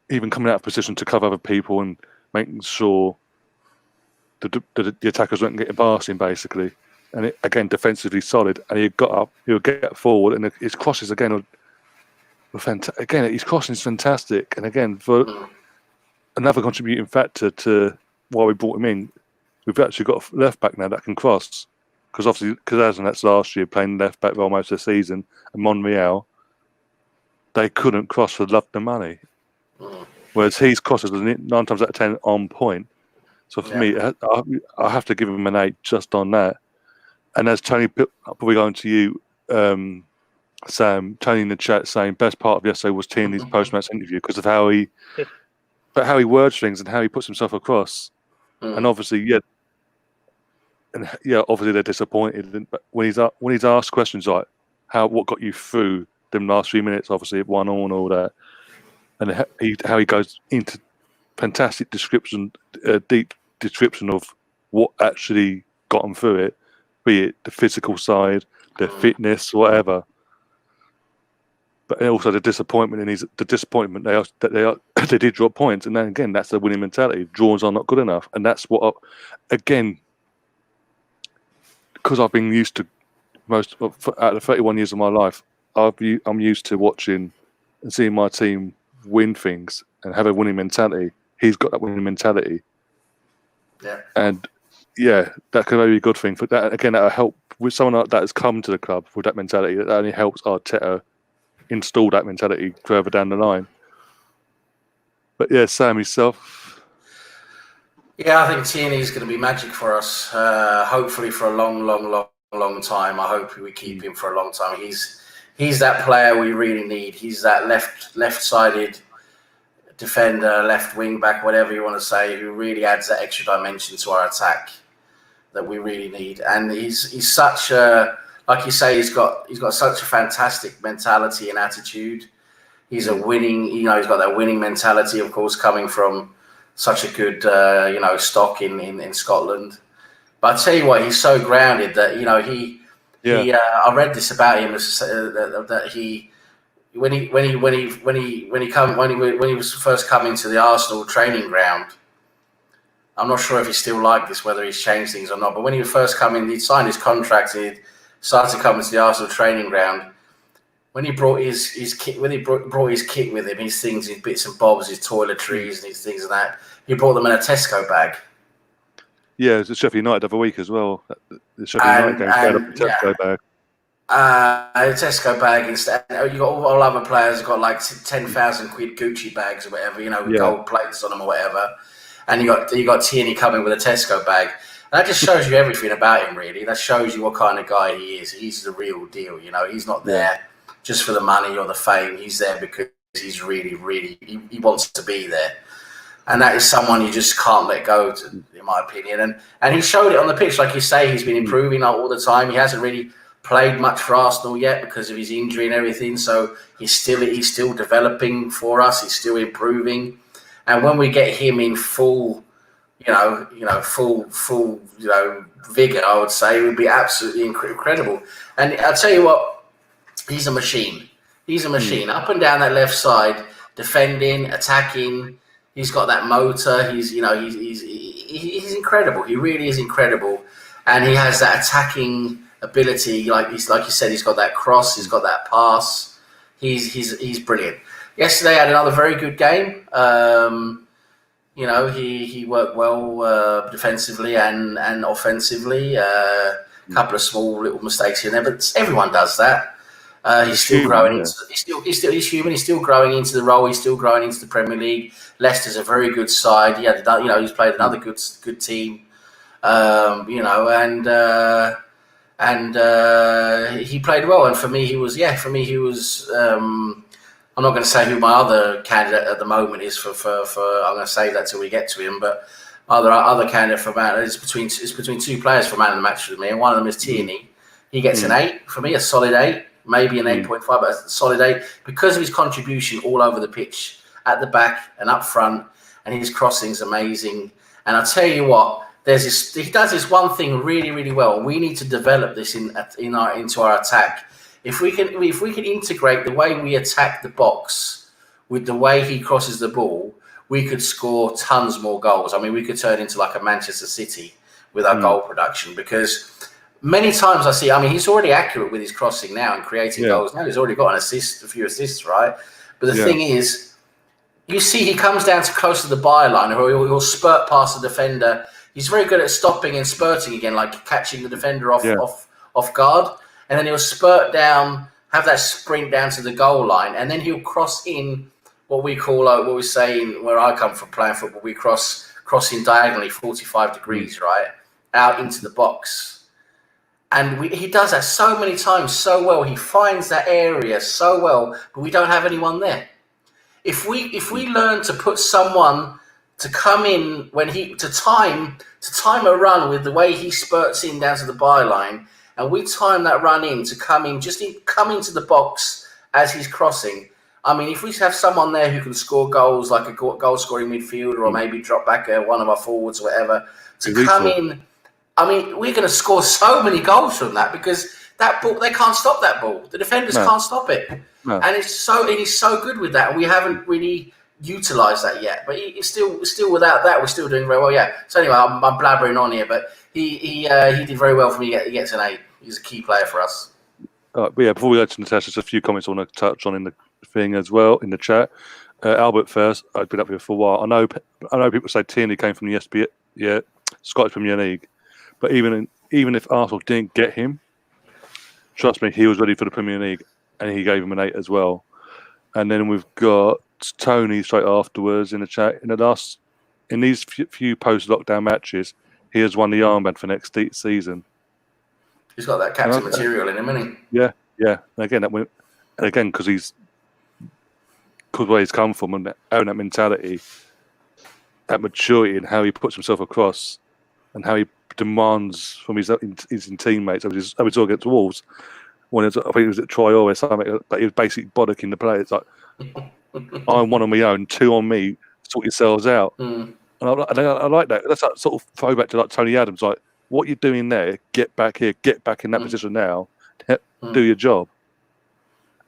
even coming out of position to cover other people and making sure the attackers weren't getting past him, basically. And again, defensively solid. And he got up, he would get forward, and his crosses again were fantastic. Again, his crossing is fantastic. And again, for another contributing factor to why we brought him in, we've actually got a left back now that can cross. Because obviously, that's last year playing left back for almost a season, and Monreal, they couldn't cross for love and money. Whereas his crosses are 9 times out of 10 on point. So for me, I have to give him an 8 just on that. And as Tony, I'll probably going to you, Sam, Tony in the chat saying best part of yesterday was Tierney's post-match interview because of how he words things and how he puts himself across. And obviously, obviously they're disappointed. But when he's asked questions like what got you through them last few minutes, obviously at 1-1 and all that, and how he goes into fantastic description, deep description of what actually got him through it, be it the physical side, the fitness, whatever. But also the disappointment that they did drop points, and then again that's the winning mentality. Draws are not good enough, and that's what again, because I've been used to out of the 31 years of my life, I'm used to watching and seeing my team win things and have a winning mentality. He's got that winning mentality, and that could be a good thing. But that again, that'll help with someone like that has come to the club with that mentality. That only helps Arteta install that mentality further down the line. But yeah, Sam, yourself. Yeah, I think Tierney's going to be magic for us. Hopefully for a long time. I hope we keep him for a long time. He's that player we really need. He's that left-sided defender, left wing back, whatever you want to say, who really adds that extra dimension to our attack that we really need. And he's such a, like you say, he's got such a fantastic mentality and attitude. He's a winning, he's got that winning mentality, of course, coming from such a good, stock in Scotland. But I tell you what, he's so grounded that I read this about him that he when he was first coming to the Arsenal training ground. I'm not sure if he's still like this, whether he's changed things or not. But when he was first coming, he'd signed his contract and he'd started coming to the Arsenal training ground. When he brought his kit, brought his kit with him, his things, his bits and bobs, his toiletries and his things and that, he brought them in a Tesco bag. Yeah, it was at Sheffield United the other week as well. The Sheffield United game, had a Tesco bag. Tesco bag instead. You got all other players have got like 10,000 quid Gucci bags or whatever, with gold plates on them or whatever. And you got Tierney coming with a Tesco bag. And that just shows you everything about him, really. That shows you what kind of guy he is. He's the real deal. He's not there just for the money or the fame. He's there because he's really, really he wants to be there. And that is someone you just can't let go, in my opinion. And he showed it on the pitch, like you say. He's been improving all the time. He hasn't really played much for Arsenal yet because of his injury and everything. So he's still developing for us. He's still improving. And when we get him in full, full vigor, I would say, it would be absolutely incredible. And I'll tell you what, he's a machine. He's a machine. Up and down that left side, defending, attacking. He's got that motor. He's incredible. He really is incredible, and he has that attacking ability. Like you said, he's got that cross. He's got that pass. He's brilliant. Yesterday had another very good game. He worked well defensively and offensively. A couple of small little mistakes here and there, but everyone does that. He's still growing. He's human. He's still growing into the role. He's still growing into the Premier League. Leicester's a very good side. He's played another good team. He played well. And for me, he was. I'm not going to say who my other candidate at the moment is for. I'm going to save that till we get to him. But other candidate for man is between two players for man of the match with me, and one of them is Tierney. He gets an 8 for me, a solid 8. Maybe an 8.5, but a solid 8 because of his contribution all over the pitch, at the back and up front, and his crossing's amazing. And I'll tell you what, he does this one thing really, really well. We need to develop this into our attack. If we can integrate the way we attack the box with the way he crosses the ball, we could score tons more goals. I mean, we could turn into like a Manchester City with our goal production because. Many times I see, he's already accurate with his crossing now and creating goals. Now he's already got a few assists, right? But the thing is, you see he comes down to close to the byline or he'll spurt past the defender. He's very good at stopping and spurting again, like catching the defender off guard. And then he'll spurt down, have that sprint down to the goal line. And then he'll cross in what we call, what we say where I come from playing football, we crossing diagonally 45 degrees, right? Out into the box. And he does that so many times so well. He finds that area so well, but we don't have anyone there. If we learn to put someone to come in to time a run with the way he spurts in down to the byline, and we time that run in to come into the box as he's crossing. If we have someone there who can score goals, like a goal scoring midfielder, or maybe drop back one of our forwards or whatever, to come in. We're going to score so many goals from that because that ball, they can't stop that ball. The defenders can't stop it. No. And he's so good with that. And we haven't really utilised that yet. But he's still without that, we're still doing very well. Yeah. So anyway, I'm blabbering on here, but he did very well for me. He gets an 8. He's a key player for us. But before we go to Nitish, just a few comments I want to touch on in the thing as well, in the chat. Albert first, I've been up here for a while. I know people say Tierney came from the Scottish Premier League. But even if Arsenal didn't get him, trust me, he was ready for the Premier League, and he gave him an 8 as well. And then we've got Tony straight afterwards in the chat. In these few post-lockdown matches, he has won the armband for next season. He's got that captain material in him, hasn't he? Yeah. And again, because where he's come from and having that mentality, that maturity, and how he puts himself across, and how he demands from his teammates. I was talking against Wolves I think it was at Troy or something, but he was basically bollocking the players. It's like, I'm one on my own, 2 on me, sort yourselves out. And I like that. That's that sort of throwback to like Tony Adams, like, what you're doing there, get back here, get back in that position now, do your job.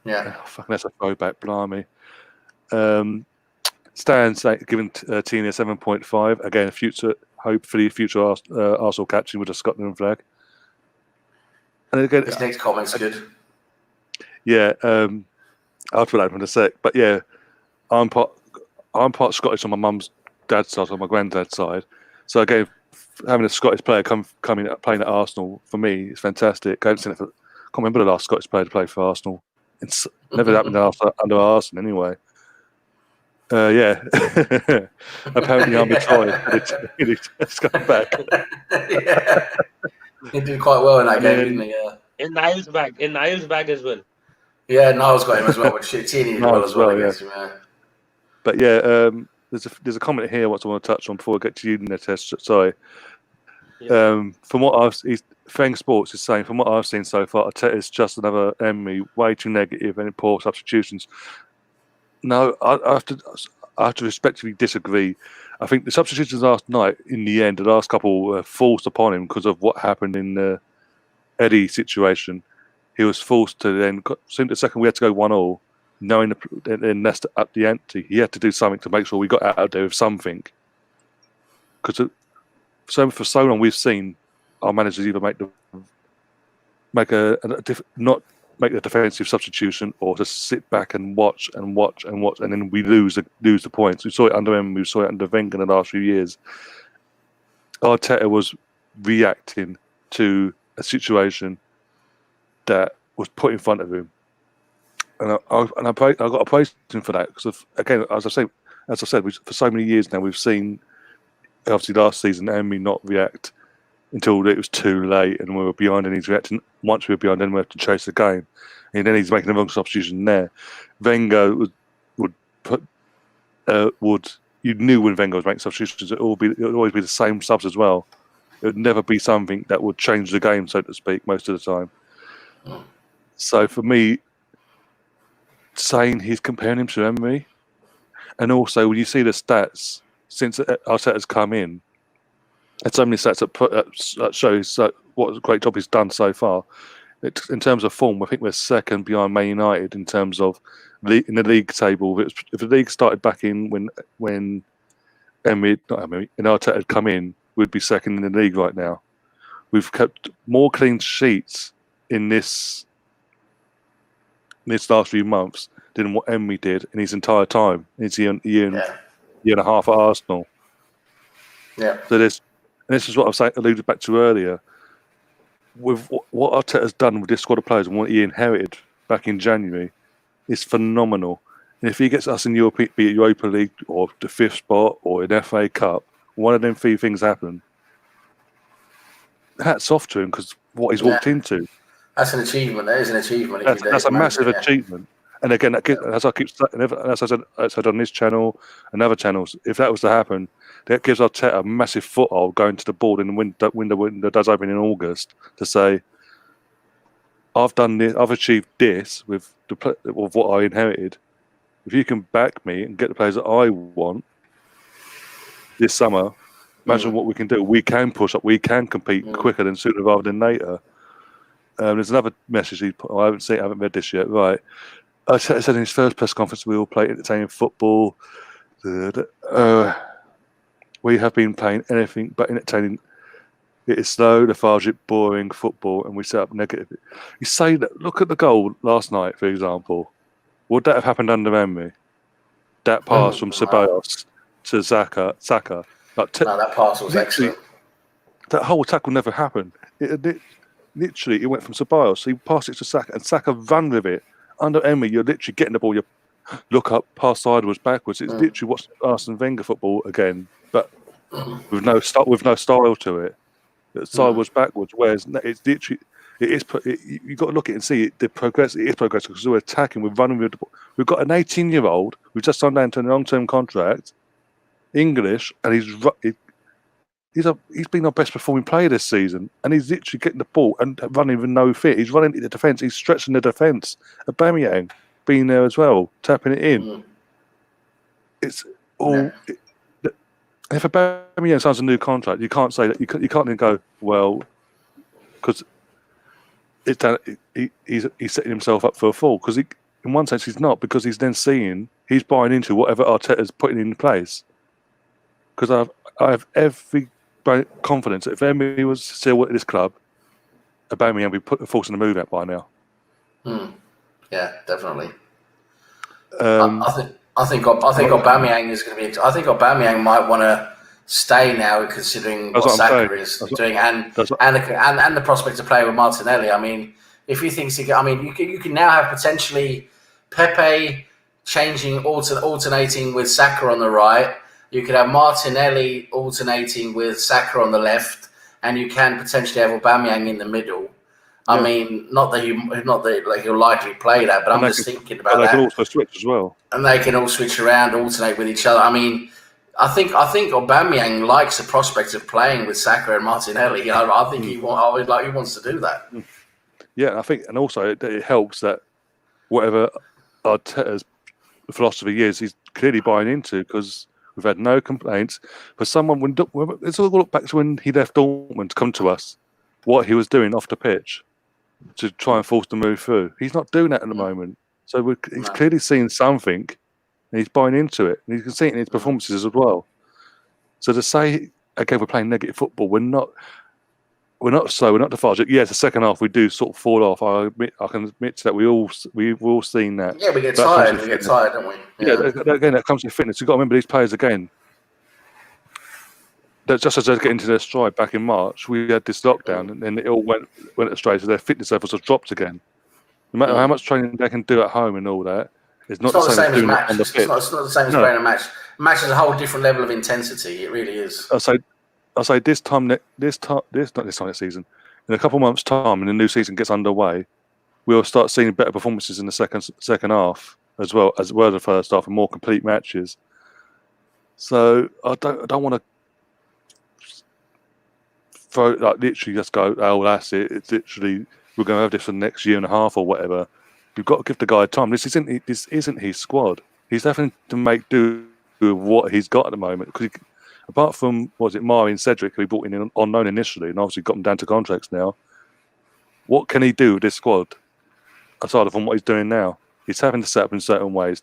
Yeah. Oh, fucking that's a throwback, blimey. Stan giving Tierney a 7.5. Again, hopefully future Arsenal catching with a Scotland flag. And again, this next comment's good. Yeah, I'll put that in a sec. But yeah, I'm part Scottish on my mum's dad's side, on my granddad's side. So again, having a Scottish player coming playing at Arsenal for me is fantastic. I can't remember the last Scottish player to play for Arsenal. It's never happened under Arsenal anyway. Yeah. Apparently I'm retired. It's come back. Yeah. He did quite well in that game, didn't he? Yeah. In Niles' bag as well. Yeah, Niles got him as well, but Tierney did well as well against him. Yeah. But yeah, there's a comment here I want to touch on before I get to you, Nitish. Sorry. Yeah. From what Fang Sports is saying, from what I've seen so far, Arteta's just another Emery, way too negative and poor substitutions. No, I have to respectfully disagree. I think the substitutions last night, in the end, the last couple were forced upon him because of what happened in the Eddie situation. He was forced to then, soon the second we had to go 1-1, knowing then Leicester up the ante. He had to do something to make sure we got out there with something. Because for so long we've seen our managers either not make the defensive substitution or just sit back and watch, and then we lose the points. We saw it under him, we saw it under Wenger in the last few years. Arteta was reacting to a situation that was put in front of him, and I got to praise him for that, because again, as I said, for so many years now we've seen, obviously last season, Emery not react until it was too late and we were behind, and he's reacting. Once we were behind, then we have to chase the game, and then he's making the wrong substitution there. Wenger you knew when Wenger was making substitutions, it would always be the same subs as well. It would never be something that would change the game, so to speak, most of the time. So for me, saying he's comparing him to Emery, and also when you see the stats since Arteta's come in, there's so many stats that shows what a great job he's done so far. In terms of form, I think we're second behind Man United in terms of in the league table. If the league started back in when Arteta had come in, we'd be second in the league right now. We've kept more clean sheets in this last few months than what Emery did in his entire time. It's a year and a half at Arsenal. Yeah. So this is what I alluded back to earlier. With what Arteta's done with this squad of players and what he inherited back in January is phenomenal. And if he gets us in Europe, be it Europa League or the 5th spot or an FA Cup, one of them 3 things happen. Hats off to him, because what he's walked into. That's an achievement. That is an achievement. That's a massive achievement. And again, as I keep saying, as I said on this channel and other channels, if that was to happen, that gives Arteta a massive foothold going to the board in the window does open in August to say, I've done this, I've achieved this with what I inherited. If you can back me and get the players that I want this summer, imagine what we can do. We can push up. We can compete quicker than sooner rather than later. There's another message he put. I haven't read this yet. Right. I said in his first press conference, we all play entertaining football. We have been playing anything but entertaining. It is slow, lethargic, boring football, and we set up negative. You say that. Look at the goal last night, for example. Would that have happened under Emery? That pass from Ceballos to Saka. No, that pass was excellent. That whole tackle never happened. Literally, it went from Ceballos. He passed it to Saka, and Saka ran with it. Under Emery, you're literally getting the ball. You look up, pass sideways, backwards. It's literally what's Arsene Wenger football again, but with no style to it. It's sideways, backwards. Whereas it's literally, you've got to look at it and see it. The progress. It is progress because we're attacking. We're running with the ball. We've got an 18-year-old. We've just signed down to a long-term contract, English, and he's been our best performing player this season, and he's literally getting the ball and running with no fear. He's running into the defence. He's stretching the defence. Aubameyang being there as well, tapping it in. It's all. If Aubameyang signs a new contract, you can't say that. You can't then go, well, because he's setting himself up for a fall. Because in one sense he's not, because he's then he's buying into whatever Arteta's putting in place. Because I have every confidence that if Emery was still at this club, Aubameyang would be forcing a move out by now. Yeah, definitely. I think Aubameyang is going to be. I think Aubameyang might want to stay now, considering That's what what I'm Saka saying. is That's what- doing, and that's what- the prospect of playing with Martinelli. I mean, if he thinks he can, I mean, you can now have potentially Pepe alternating with Saka on the right. You could have Martinelli alternating with Saka on the left, and you can potentially have Aubameyang in the middle. I mean, not that like he'll likely play that, but I'm just thinking about But they that. can also switch as well. And they can all switch around, alternate with each other. I mean, I think Aubameyang likes the prospect of playing with Saka and Martinelli. I think he wants to do that. Yeah, I think, and also it helps that whatever Arteta's philosophy is, he's clearly buying into, because we've had no complaints. For someone, let's all look back to when he left Dortmund to come to us, what he was doing off the pitch to try and force the move through. He's not doing that at the moment. So he's clearly seeing something, and he's buying into it. And you can see it in his performances as well. So to say, okay, we're playing negative football, we're not lethargic. Yeah, it's the second half we do sort of fall off. I can admit to that. We've all seen that. Yeah, we get tired. Don't we? Yeah, again, that comes to fitness. You've got to remember these players again. That just as they get into their stride back in March, we had this lockdown, and then it all went astray. So their fitness levels have dropped again. No matter how much training they can do at home and all that, it's not the same as doing it on the pitch. It's not the same as playing a match. Match is a whole different level of intensity. It really is. I say this time next season, in a couple of months' time, when the new season gets underway, we'll start seeing better performances in the second half as well as the first half, and more complete matches. So I don't want to literally just go, oh, that's it. It's literally, we're going to have this for the next year and a half or whatever. You've got to give the guy time. This isn't his squad. He's having to make do with what he's got at the moment. Because apart from, Mari and Cedric, who he brought in on loan initially, and obviously got them down to contracts now, what can he do with this squad aside from what he's doing now? He's having to set up in certain ways.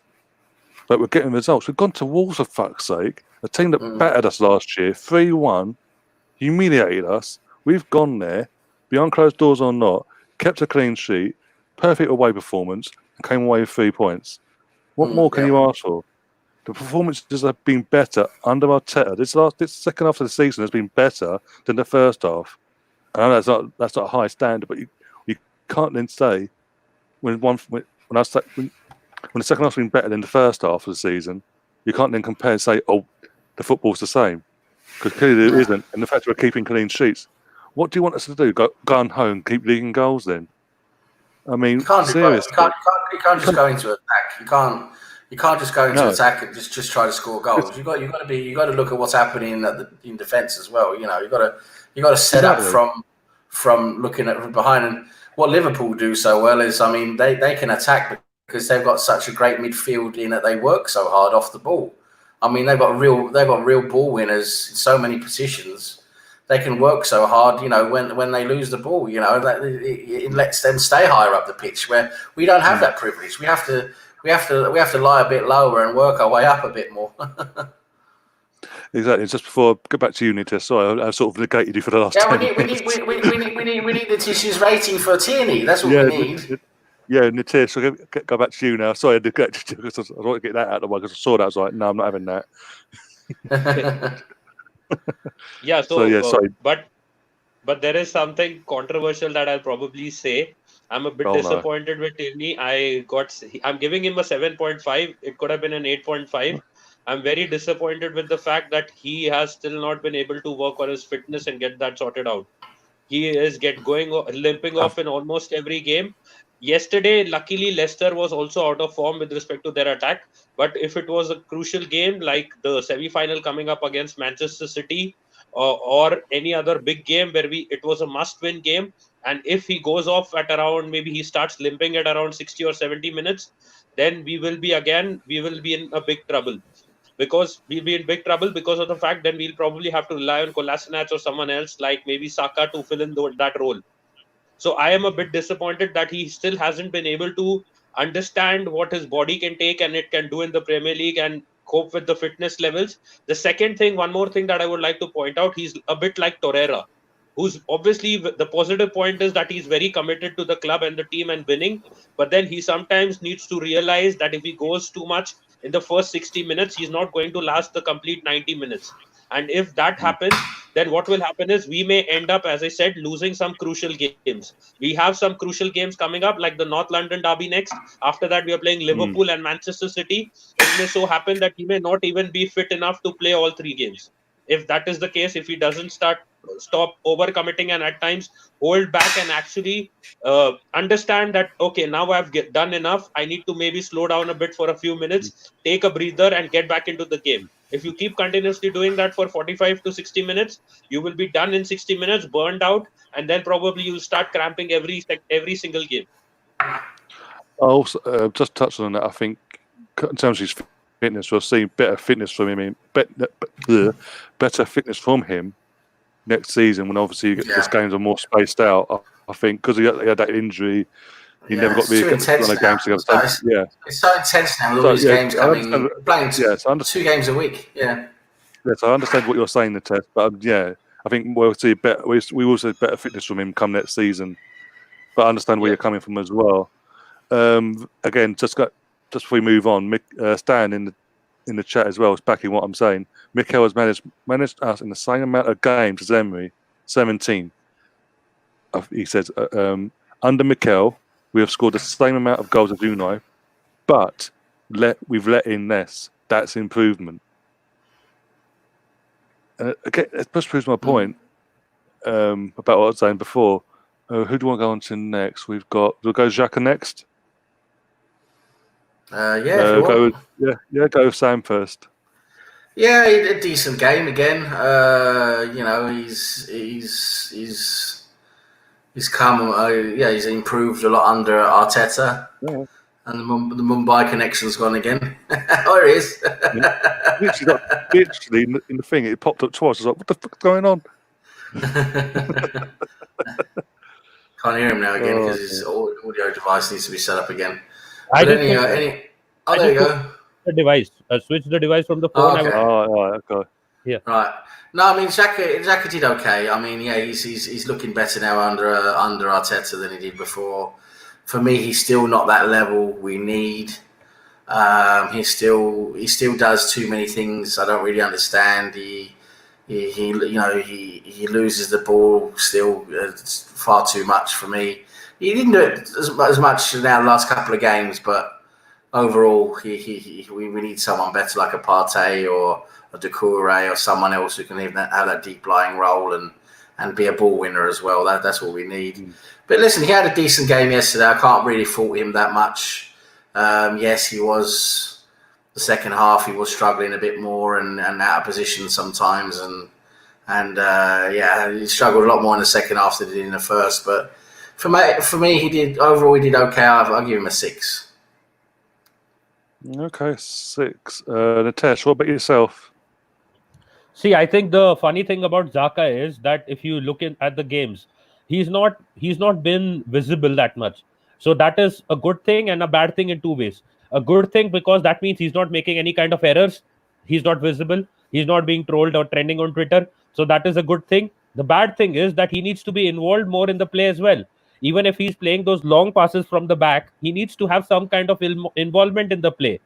But we're getting results. We've gone to Wolves, for fuck's sake, a team that battered us last year, 3-1, humiliated us. We've gone there, behind closed doors or not, kept a clean sheet, perfect away performance, and came away with 3 points. What more can you ask for? The performances have been better under Arteta. This second half of the season has been better than the first half. I know that's not a high standard, but you can't then say when the second half's been better than the first half of the season, you can't then compare and say, oh, the football's the same. Because clearly it isn't. And the fact we're keeping clean sheets. What do you want us to do? Go on home, keep leaking goals then? I mean, seriously. You can't just go into attack. You can't just go into attack and just try to score goals. You got to look at what's happening in defence as well. You got to set up from looking at behind. And what Liverpool do so well is, I mean, they can attack because they've got such a great midfield in that they work so hard off the ball. I mean, they've got real ball winners in so many positions. They can work so hard, when they lose the ball, it lets them stay higher up the pitch, where we don't have that privilege. We have to lie a bit lower and work our way up a bit more. Exactly. Just before I go back to you, Nitish, sorry, I sort of negated you for the last 10 minutes. We need Nitish's rating for Tierney. That's what we need. Yeah, Nitish, I'll go back to you now. Sorry, I neglected you because I want to get that out of the way because I saw that. I was like, no, I'm not having that. Yeah, sorry. But there is something controversial that I'll probably say. I'm a bit disappointed with Tierney. I'm giving him a 7.5. It could have been an 8.5. I'm very disappointed with the fact that he has still not been able to work on his fitness and get that sorted out. He is limping off in almost every game. Yesterday, luckily, Leicester was also out of form with respect to their attack. But if it was a crucial game like the semi-final coming up against Manchester City or any other big game where it was a must-win game, and if he goes off at around, maybe he starts limping at around 60 or 70 minutes, then we will be in a big trouble. Because we'll be in big trouble because of the fact that we'll probably have to rely on Kolasinac or someone else like maybe Saka to fill in that role. So I am a bit disappointed that he still hasn't been able to understand what his body can take and it can do in the Premier League and cope with the fitness levels. The second thing, one more thing that I would like to point out, he's a bit like Torreira, who's obviously, the positive point is that he's very committed to the club and the team and winning. But then he sometimes needs to realize that if he goes too much in the first 60 minutes, he's not going to last the complete 90 minutes. And if that happens, then what will happen is we may end up, as I said, losing some crucial games. We have some crucial games coming up, like the North London derby next. After that, we are playing Liverpool and Manchester City. It may so happen that he may not even be fit enough to play all 3 games. If that is the case, if he doesn't stop overcommitting and at times hold back and actually understand that, okay, now I've done enough, I need to maybe slow down a bit for a few minutes, take a breather and get back into the game. If you keep continuously doing that for 45 to 60 minutes, you will be done in 60 minutes, burned out, and then probably you'll start cramping every single game. I also just touching on that. I think in terms of his fitness, we'll see better fitness from him. Better fitness from him next season when obviously his games are more spaced out. I think because he had that injury, he never got really games together. It's so intense now with all these games coming. Playing 2 games a week. Yeah. Yes, I understand what you're saying, Nitish, but I think we'll see better. We will see better fitness from him come next season. But I understand where you're coming from as well. Again, just before we move on, Stan in the chat as well is backing what I'm saying. Mikel has managed us in the same amount of games as Emery, 17. He says under Mikel, we have scored the same amount of goals as Unai, but we've let in less. That's improvement. Again, it just proves my point about what I was saying before. Who do you want to go on to next? We'll go Xhaka next. Go with Sam first. Yeah, he did a decent game again. He's come. He's improved a lot under Arteta. Yeah. And the Mumbai connection's gone again. Oh, it is. Literally in the thing, it popped up twice. I was like, what the fuck's going on? Can't hear him now again because his audio device needs to be set up again. There you go. The device. Switch the device from the phone. Okay. Yeah. Right. No, I mean Xhaka did okay. I mean, he's looking better now under Arteta than he did before. For me, he's still not that level we need. He still does too many things I don't really understand. He loses the ball still far too much for me. He didn't do it as much now the last couple of games, but overall, we need someone better like a Partey or a Doucouré or someone else who can even have that deep lying role and be a ball winner as well. That's what we need. But listen, he had a decent game yesterday. I can't really fault him that much. Yes, he was. The second half, he was struggling a bit more and out of position sometimes, and he struggled a lot more in the second half than he did in the first. But for me, he did okay. I'll give him a 6. Okay, 6. Nitish, what about yourself? See, I think the funny thing about Xhaka is that if you look at the games, he's not been visible that much. So that is a good thing and a bad thing in 2 ways. A good thing because that means he's not making any kind of errors. He's not visible. He's not being trolled or trending on Twitter. So that is a good thing. The bad thing is that he needs to be involved more in the play as well. Even if he's playing those long passes from the back, he needs to have some kind of involvement in the play.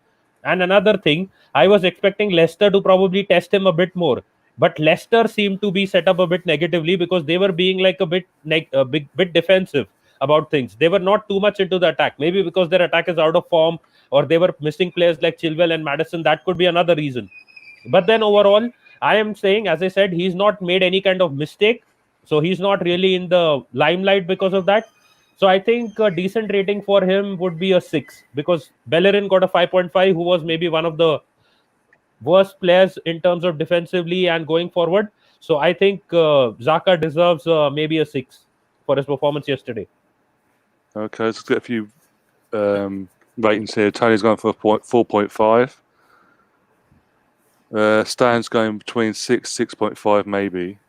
And another thing, I was expecting Leicester to probably test him a bit more. But Leicester seemed to be set up a bit negatively because they were being like a bit defensive about things. They were not too much into the attack. Maybe because their attack is out of form or they were missing players like Chilwell and Maddison. That could be another reason. But then overall, I am saying, as I said, he's not made any kind of mistake. So he's not really in the limelight because of that. So I think a decent rating for him would be a 6 because Bellerin got a 5.5, who was maybe one of the worst players in terms of defensively and going forward. So I think Xhaka deserves maybe a 6 for his performance yesterday. Okay, let's get a few ratings here. Tony's going for 4.5. Stan's going between 6, 6.5 maybe.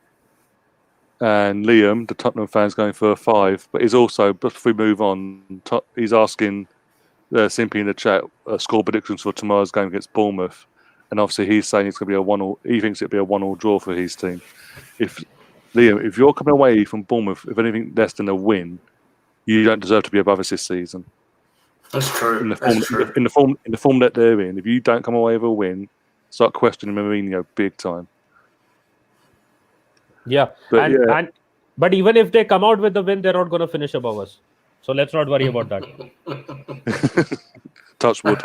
And Liam, the Tottenham fan's going for a 5. But he's also, before we move on, he's asking simply in the chat score predictions for tomorrow's game against Bournemouth. And obviously he's saying it's going to be a 1-1. He thinks it'll be a 1-1 draw for his team. Liam, if you're coming away from Bournemouth, if anything less than a win, you don't deserve to be above us this season. That's true. In the form that they're in, if you don't come away with a win, start questioning Mourinho big time. Yeah, But but even if they come out with the win, they're not going to finish above us. So let's not worry about that. Touch wood.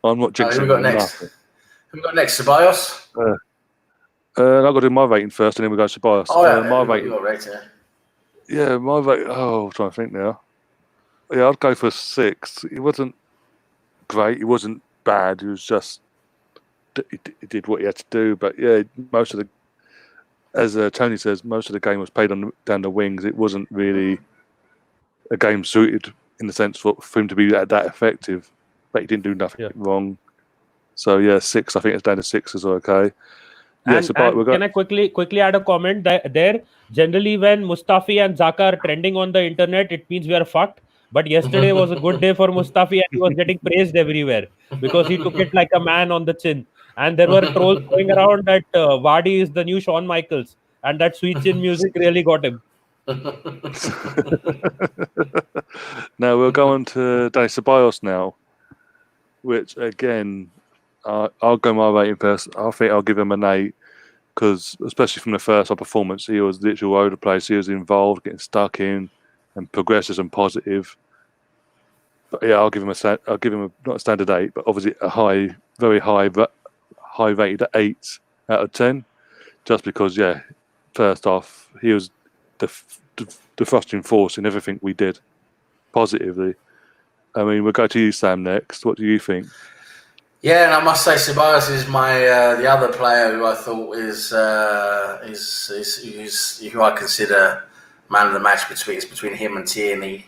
I'm not jinxing. Who we got next? Nothing. Who we got next? Ceballos. I've got to do my rating first, and then we go to Ceballos. My rating. Your rating. Yeah, my rating. I'm trying to think now. Yeah, I'd go for 6. He wasn't great. He wasn't bad. He was just he did what he had to do. But yeah, most of the, as Tony says, most of the game was played down the wings. It wasn't really a game suited in the sense for him to be that effective. But he didn't do nothing wrong. So yeah, 6. I think it's down to 6 is okay. Yeah, can I quickly add a comment there? Generally, when Mustafi and Xhaka are trending on the internet, it means we are fucked. But yesterday was a good day for Mustafi, and he was getting praised everywhere because he took it like a man on the chin. And there were trolls going around that Vardy is the new Shawn Michaels, and that sweet chin music really got him. Now we're going to Dani Ceballos now, which again, I'll go my rating first. I think I'll give him an 8 because, especially from the first performance, he was literally all over the place. He was involved, getting stuck in, and progressive and positive. But yeah, I'll give him not a standard 8, but obviously a very high rated 8 out of 10. Just because, first off, he was the thrusting force in everything we did positively. I mean, we'll go to you, Sam, next. What do you think? Yeah, and I must say, Ceballos is my the other player who I thought is who I consider man of the match between him and Tierney.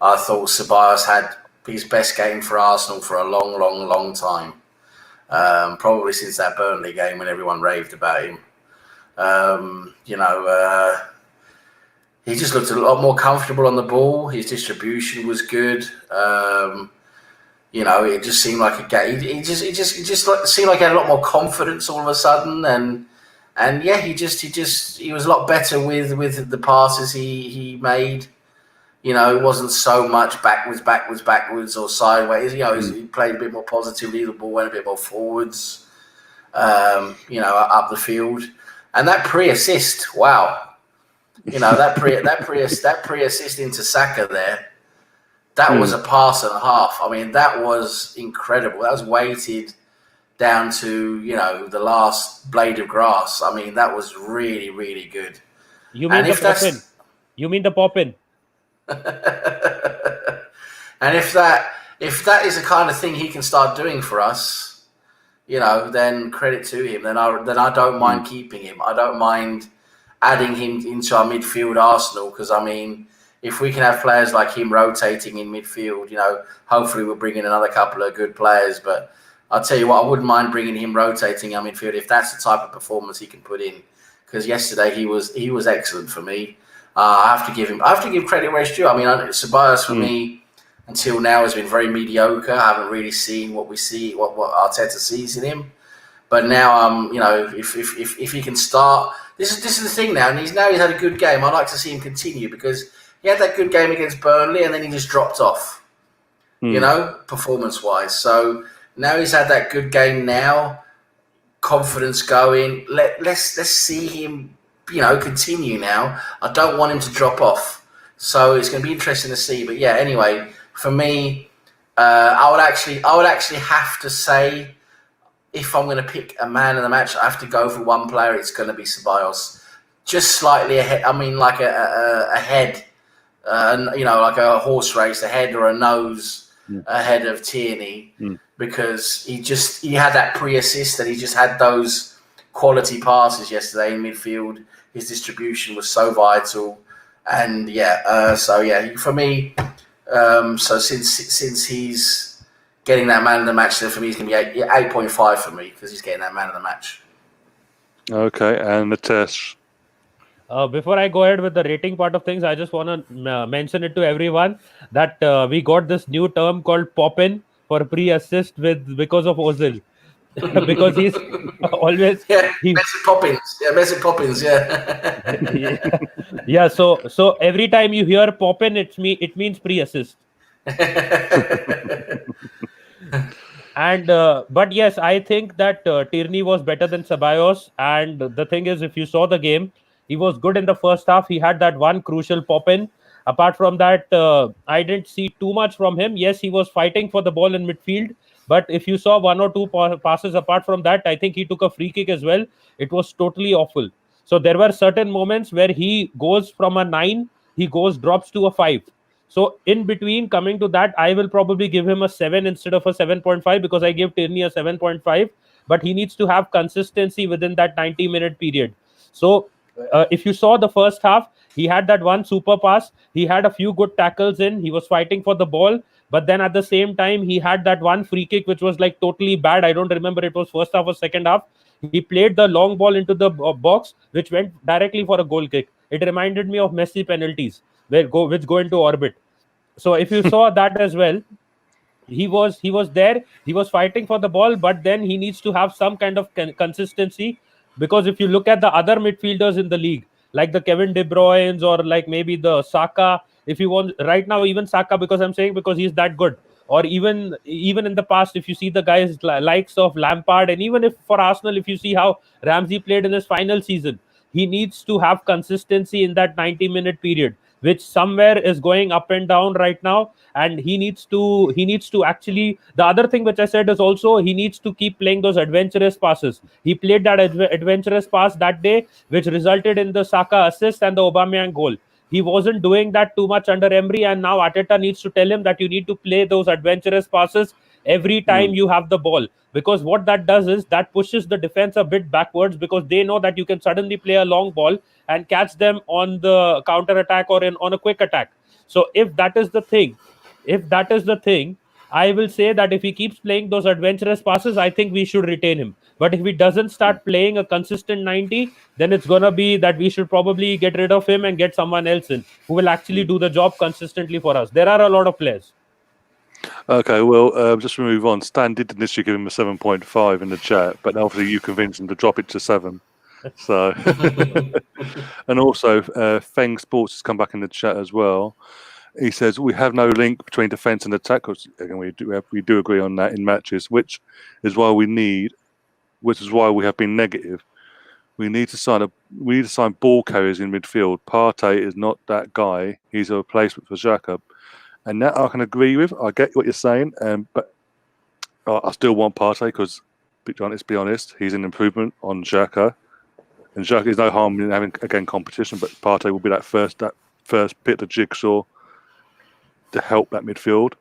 I thought Ceballos had his best game for Arsenal for a long time. Probably since that Burnley game when everyone raved about him. He just looked a lot more comfortable on the ball. His distribution was good. It just seemed like a game. He just seemed like he had a lot more confidence all of a sudden, and he was a lot better with the passes he made. It wasn't so much backwards or sideways. He played a bit more positively. The ball went a bit more forwards. Up the field, and that pre-assist. Wow, that pre-assist into Saka there. That was a pass and a half. I mean, that was incredible. That was weighted down to, the last blade of grass. I mean, that was really, really good. You mean the pop-in? You mean the pop-in? And if that is the kind of thing he can start doing for us, then credit to him. Then I don't mind keeping him. I don't mind adding him into our midfield Arsenal because, I mean, if we can have players like him rotating in midfield, hopefully we'll bring in another couple of good players. But I'll tell you what, I wouldn't mind bringing him rotating in midfield if that's the type of performance he can put in. Because yesterday he was excellent for me. I have to give credit where it's due. I mean, Ceballos for me until now has been very mediocre. I haven't really seen what Arteta sees in him. But now, if he can start, this is the thing now, and he's had a good game. I'd like to see him continue because he had that good game against Burnley, and then he just dropped off, performance-wise. So now he's had that good game. Now confidence going. Let's see him, continue. Now I don't want him to drop off. So it's going to be interesting to see. But yeah, anyway, for me, I would actually have to say, if I'm going to pick a man of the match, I have to go for one player. It's going to be Ceballos, just slightly ahead. I mean, like a head. Like a horse race, a head or a nose ahead of Tierney, because he had that pre-assist and he just had those quality passes yesterday in midfield. His distribution was so vital, and for me, so since he's getting that man of the match, then for me he's going to be 8.5 for me because he's getting that man of the match. Okay, and Nitish. Before I go ahead with the rating part of things, I just want to mention it to everyone that we got this new term called pop-in for pre-assist because of Ozil. because he's always he Messi Poppins, yeah. yeah. So every time you hear Poppin, it means pre-assist. And but yes, I think that Tierney was better than Ceballos. And the thing is, if you saw the game, he was good in the first half. He had that one crucial pop in. Apart from that, I didn't see too much from him. Yes, he was fighting for the ball in midfield. But if you saw one or two passes apart from that, I think he took a free kick as well. It was totally awful. So there were certain moments where he goes from a 9, drops to a 5. So in between coming to that, I will probably give him a 7 instead of a 7.5, because I gave Tierney a 7.5. But he needs to have consistency within that 90-minute period. So if you saw the first half, he had that one super pass. He had a few good tackles in. He was fighting for the ball. But then at the same time, he had that one free kick, which was like totally bad. I don't remember it was first half or second half. He played the long ball into the box, which went directly for a goal kick. It reminded me of Messi penalties, which go into orbit. So if you saw that as well, he was there, he was fighting for the ball, but then he needs to have some kind of consistency. Because if you look at the other midfielders in the league, like the Kevin De Bruyne's, or like maybe the Saka, if you want right now, even Saka, because I'm saying because he's that good, or even in the past, if you see the guys likes of Lampard, and even if for Arsenal, if you see how Ramsey played in his final season, he needs to have consistency in that 90-minute period, which somewhere is going up and down right now. And he needs to actually, the other thing which I said is also, he needs to keep playing those adventurous passes. He played that adventurous pass that day, which resulted in the Saka assist and the Aubameyang goal. He wasn't doing that too much under Emery, and now Arteta needs to tell him that you need to play those adventurous passes every time you have the ball. Because what that does is that pushes the defense a bit backwards, because they know that you can suddenly play a long ball and catch them on the counter attack or on a quick attack. So if that is the thing, I will say that if he keeps playing those adventurous passes, I think we should retain him. But if he doesn't start playing a consistent 90, then it's gonna be that we should probably get rid of him and get someone else in who will actually do the job consistently for us. There are a lot of players. Okay, well, just to move on, Stan did initially give him a 7.5 in the chat, but obviously you convinced him to drop it to 7. So, and also, Feng Sports has come back in the chat as well. He says we have no link between defence and attack. Again, we do agree on that in matches, which is why we have been negative. We need to sign ball carriers in midfield. Partey is not that guy. He's a replacement for Xhaka. And that I can agree with. I get what you're saying, but I still want Partey because, let's be honest, he's an improvement on Xhaka. And Xhaka is no harm in having, again, competition, but Partey will be that first bit of the jigsaw to help that midfield.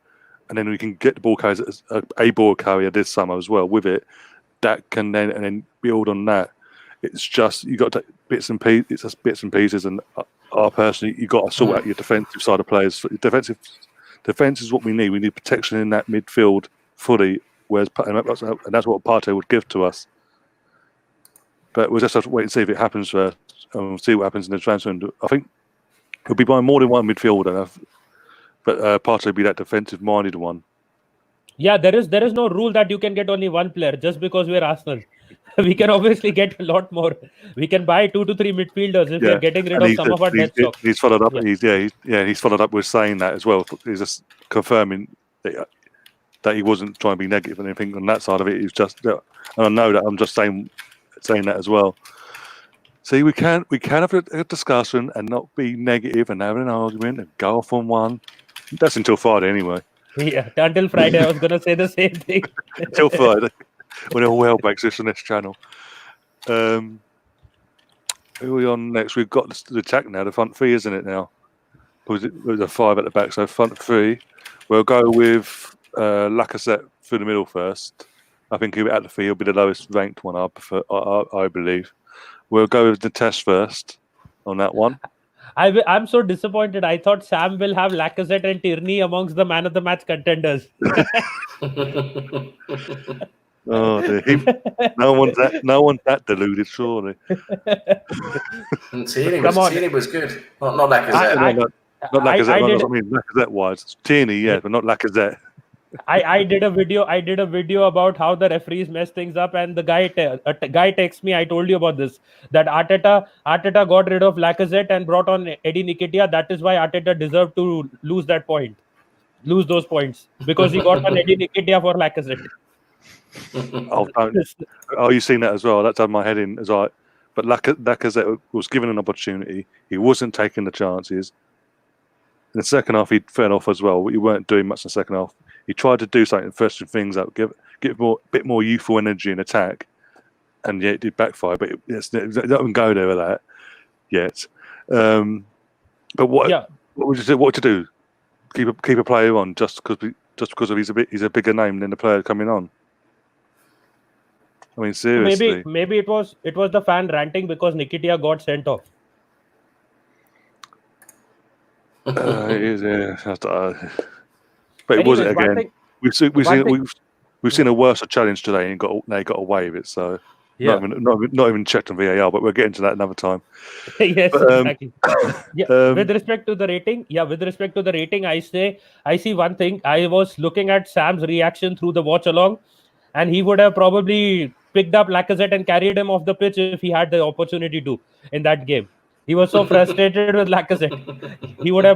And then we can get the ball carriers as a ball carrier this summer as well with it. That can then build on that. It's just, you got to take bits and pieces. It's just bits and pieces. And personally, you got to sort out your defensive side of players. Defense is what we need. We need protection in that midfield fully, and that's what Partey would give to us. But we'll just have to wait and see if it happens first, and we'll see what happens in the transfer. And I think he'll be buying more than one midfielder, but Partey will be that defensive-minded one. Yeah, there is no rule that you can get only one player just because we're Arsenal. We can obviously get a lot more. We can buy 2 to 3 midfielders if we're getting rid of some of our dead stock. He's followed up. Yeah. He's followed up with saying that as well. He's just confirming that he wasn't trying to be negative and anything on that side of it. He's just, and I know that I'm just saying that as well. See, we can have a discussion and not be negative and have an argument and go off on one. That's until Friday anyway. Yeah, until Friday, I was going to say the same thing. Until Friday, when all hell breaks loose on this channel. Who are we on next? We've got the attack now, the front three, isn't it now? With a 5 at the back, so front three. We'll go with Lacazette through the middle first. I think at the three, he'll be the lowest ranked one, I believe. We'll go with Nitish first on that one. I'm so disappointed. I thought Sam will have Lacazette and Tierney amongst the man of the match contenders. Oh, dear. No one's that deluded, surely. Tierney was good. Not Lacazette. Not Lacazette. Lacazette-wise. Tierney, yeah, but not Lacazette. I did a video about how the referees mess things up, and the guy texts me. I told you about this, that Arteta got rid of Lacazette and brought on Eddie Nketiah. That is why Arteta deserved to lose those points, because he got on Eddie Nketiah for Lacazette. You've seen that as well. That's had my head in as well. But Lacazette was given an opportunity. He wasn't taking the chances. In the second half, he fell off as well. He weren't doing much in the second half. He tried to do something, freshen things up, give a bit more youthful energy in attack, and yeah, it did backfire. But it doesn't go there with that yet. But what would you do? What to do? Keep a player on just because of he's a bigger name than the player coming on. I mean, seriously. Maybe it was the fan ranting because Nketiah got sent off. It is, yeah. But it wasn't again. We've seen a worse challenge today, and they got away with it. So not even checked on VAR, but we'll get into that another time. Yes, exactly. With respect to the rating, I see one thing. I was looking at Sam's reaction through the watch along, and he would have probably picked up Lacazette and carried him off the pitch if he had the opportunity to in that game. He was so frustrated with Lacazette. He would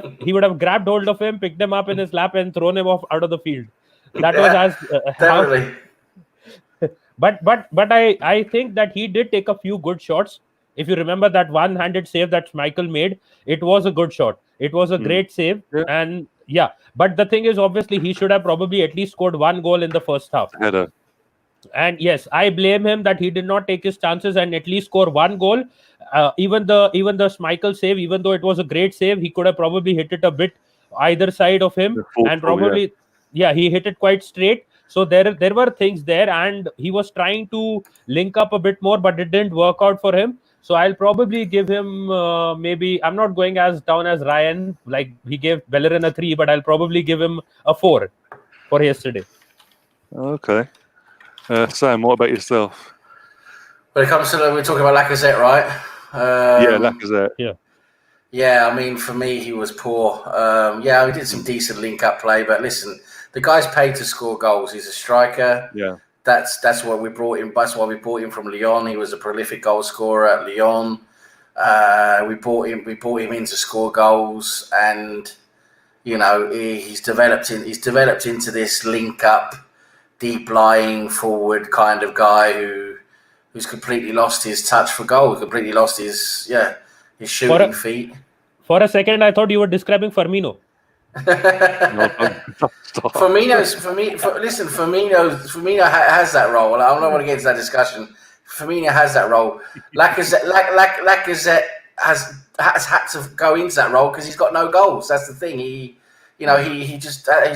have grabbed hold of him, picked him up in his lap, and thrown him off out of the field. That was definitely. But I think that he did take a few good shots. If you remember that one-handed save that Michael made, it was a good shot. It was a great save, and But the thing is, obviously, he should have probably at least scored one goal in the first half. Header. And yes, I blame him that he did not take his chances and at least score one goal. Even the Schmeichel save, even though it was a great save, he could have probably hit it a bit either side of him, and probably he hit it quite straight. So there were things there, and he was trying to link up a bit more, but it didn't work out for him. So I'll probably give him maybe, I'm not going as down as Ryan, like he gave Bellerin a 3, but I'll probably give him a 4 for yesterday. Okay. Sam, what about yourself? When it comes to we're talking about Lacazette, right? Lacazette. Yeah, I mean, for me, he was poor. He did some decent link-up play, but listen, the guy's paid to score goals. He's a striker. Yeah. That's what we brought him. That's why we brought him from Lyon. He was a prolific goal scorer at Lyon. We brought him in to score goals, and he's developed into this link-up, deep lying forward kind of guy who's completely lost his touch for goal, completely lost his shooting feet. For a second, I thought you were describing Firmino. Firmino has that role. I don't want to get into that discussion. Firmino has that role. Lacazette has had to go into that role because he's got no goals. That's the thing. He's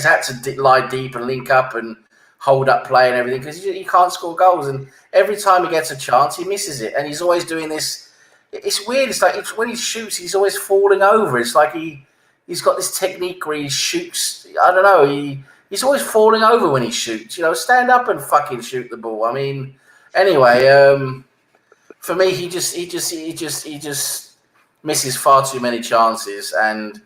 had to lie deep and link up and hold up play and everything because he can't score goals. And every time he gets a chance, he misses it. And he's always doing this. It's weird. It's like when he shoots, he's always falling over. It's like he's got this technique where he shoots. I don't know. He's always falling over when he shoots. Stand up and fucking shoot the ball. I mean, anyway, for me, he just misses far too many chances. And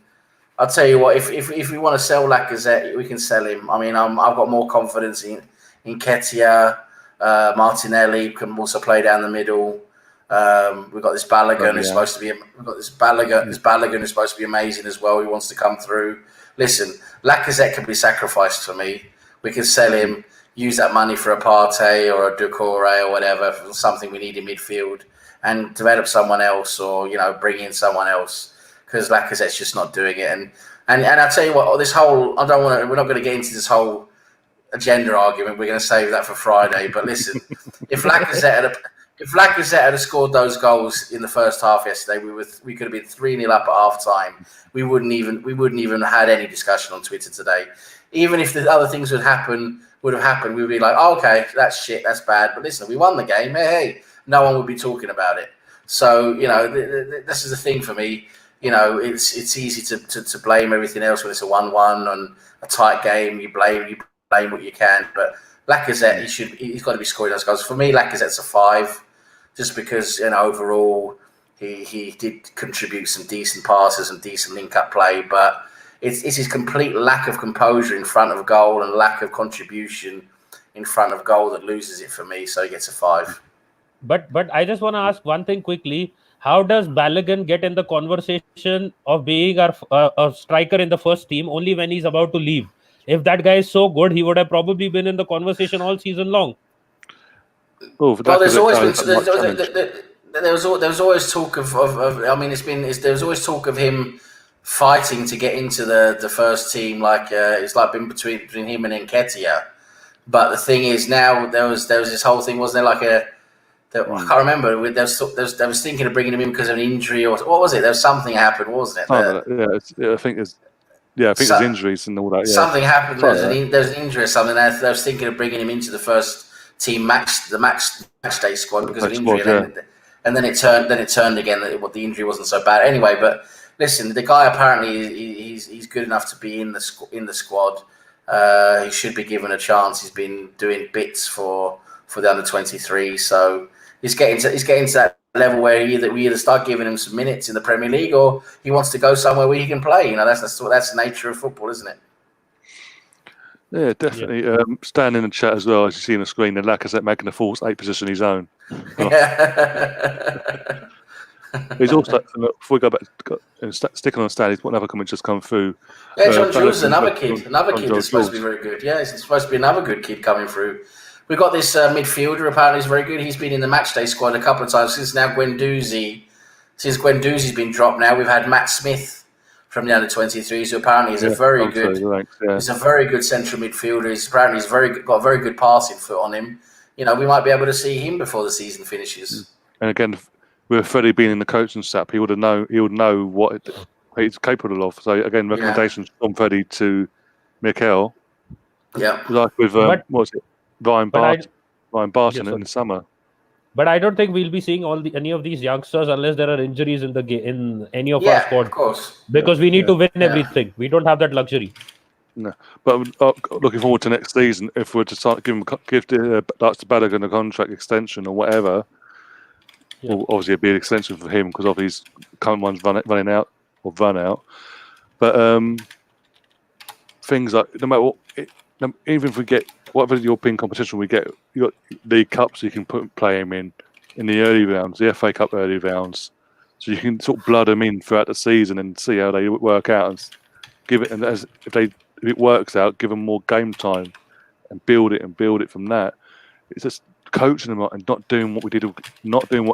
I'll tell you what, if we want to sell Lacazette, we can sell him. I mean, I've got more confidence in Nketiah. Martinelli can also play down the middle. We've got this Balogun who's supposed to be. We've got this Balogun who's supposed to be amazing as well. He wants to come through. Listen, Lacazette can be sacrificed for me. We can sell him, use that money for a Partey or a Doucouré or whatever, for something we need in midfield, and develop someone else, or bring in someone else, because Lacazette's just not doing it. And I tell you what, this whole we're not going to get into this whole agenda argument. We're going to save that for Friday. But listen, if Lacazette had scored those goals in the first half yesterday, we could have been 3-0 up at half time. We wouldn't even had any discussion on Twitter today. Even if the other things would have happened, we'd be like, oh, okay, that's shit, that's bad. But listen, we won the game. Hey, no one would be talking about it. So this is the thing for me. It's easy to blame everything else when it's a 1-1 and a tight game. You blame what you can, but Lacazette, he's got to be scoring those goals. For me, Lacazette's a 5. Just because overall he did contribute some decent passes and decent link-up play, but it's his complete lack of composure in front of goal and lack of contribution in front of goal that loses it for me. So he gets a 5. But I just want to ask one thing quickly. How does Balogun get in the conversation of being a striker in the first team only when he's about to leave? If that guy is so good, he would have probably been in the conversation all season long. Oh, Well, there's always been there's always talk of I mean, there's always talk of him fighting to get into the first team. Like it's like been between him and Nketiah. But the thing is, now there was this whole thing, wasn't there? Like I can't remember. They was thinking of bringing him in because of an injury, or what was it? There was something happened, wasn't it? I think it's injuries and all that. Yeah. Something happened. There's an injury or something. They was thinking of bringing him into the first team match day squad because of injury, and then it turned again. The injury wasn't so bad anyway. But listen, the guy apparently he's good enough to be in the squad. He should be given a chance. He's been doing bits for the under-23, so he's getting to that level where we either start giving him some minutes in the Premier League, or he wants to go somewhere where he can play. You know, that's the nature of football, isn't it? Yeah, definitely. Yeah. Standing in the chat as well, as you see on the screen, the Lacazette making the false 8 position his own. He's also, before we go back, sticking on Stan, another comment just come through. Yeah, John Jules, another kid that's supposed to be very good. Yeah, he's supposed to be another good kid coming through. We've got this midfielder, apparently he's very good. He's been in the matchday squad a couple of times since Guendouzi's been dropped now. We've had Matt Smith from the under-23s, who apparently is a very good central midfielder. He's got a very good passing foot on him. You know, we might be able to see him before the season finishes. And again, with Freddie being in the coaching staff, he would know what he's capable of. So again, recommendations from Freddie to Mikel. Yeah, like with what was it, Ryan Barton in the summer. But I don't think we'll be seeing any of these youngsters unless there are injuries in any of our squad. Of course. Because we need to win everything. We don't have that luxury. No, but looking forward to next season. If we're to start give Balogun a contract extension or whatever, well, obviously it'd be an extension for him because of his current one's run out. But things like no matter what, even if we get whatever European competition we get, you got League Cups you can play him in the early rounds, the FA Cup early rounds, so you can sort of blood them in throughout the season and see how they work out and give it. And if it works out, give them more game time and build it from that. It's just coaching them and not doing what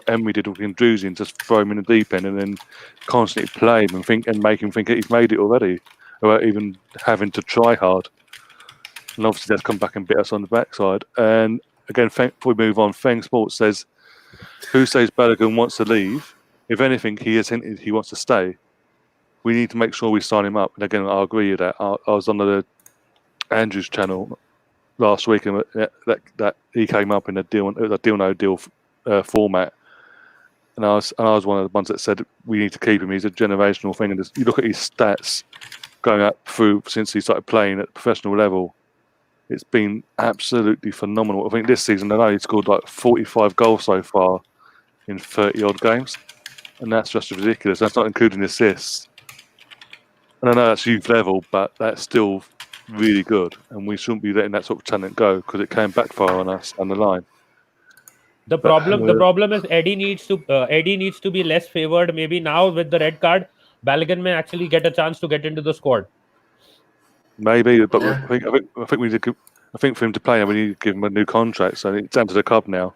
Emery did with Guendouzi and just throw him in the deep end and then constantly play him and make him think that he's made it already without even having to try hard. And obviously that's come back and bit us on the backside. And again, before we move on, Feng Sports says, who says Balogun wants to leave? If anything, he has hinted he wants to stay. We need to make sure we sign him up. And again, I agree with that. I was on the Andrews channel last week, and that he came up in a deal no deal format. And I was one of the ones that said we need to keep him. He's a generational thing. And you look at his stats going up through since he started playing at the professional level. It's been absolutely phenomenal. I think this season alone, he's scored like 45 goals so far in 30-odd games. And that's just ridiculous. That's not including assists. And I know that's youth level, but that's still really good. And we shouldn't be letting that sort of talent go because it can backfire on us on the line. The problem is Eddie needs to be less favored. Maybe now with the red card, Balogun may actually get a chance to get into the squad. Maybe, but I think for him to play, we need to give him a new contract. So it's down to the club now.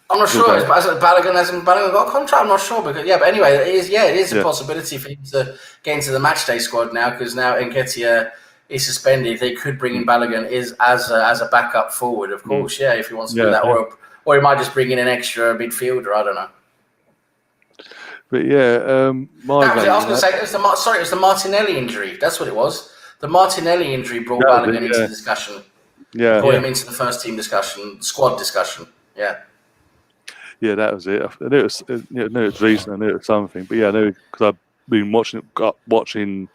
I'm not sure. Balogun hasn't got a contract. I'm not sure but anyway, it is a possibility for him to get into the matchday squad now because now Nketiah is suspended. They could bring in Balogun as a backup forward, of course. Yeah, if he wants to do that, or he might just bring in an extra midfielder. I don't know. But yeah, I was going to say it was the Martinelli injury. That's what it was. The Martinelli injury brought Balogun into the discussion. Yeah, brought him into the first team discussion, squad discussion. Yeah. Yeah, that was it. I knew it was recent. I knew it was something. But yeah, I knew because I've been watching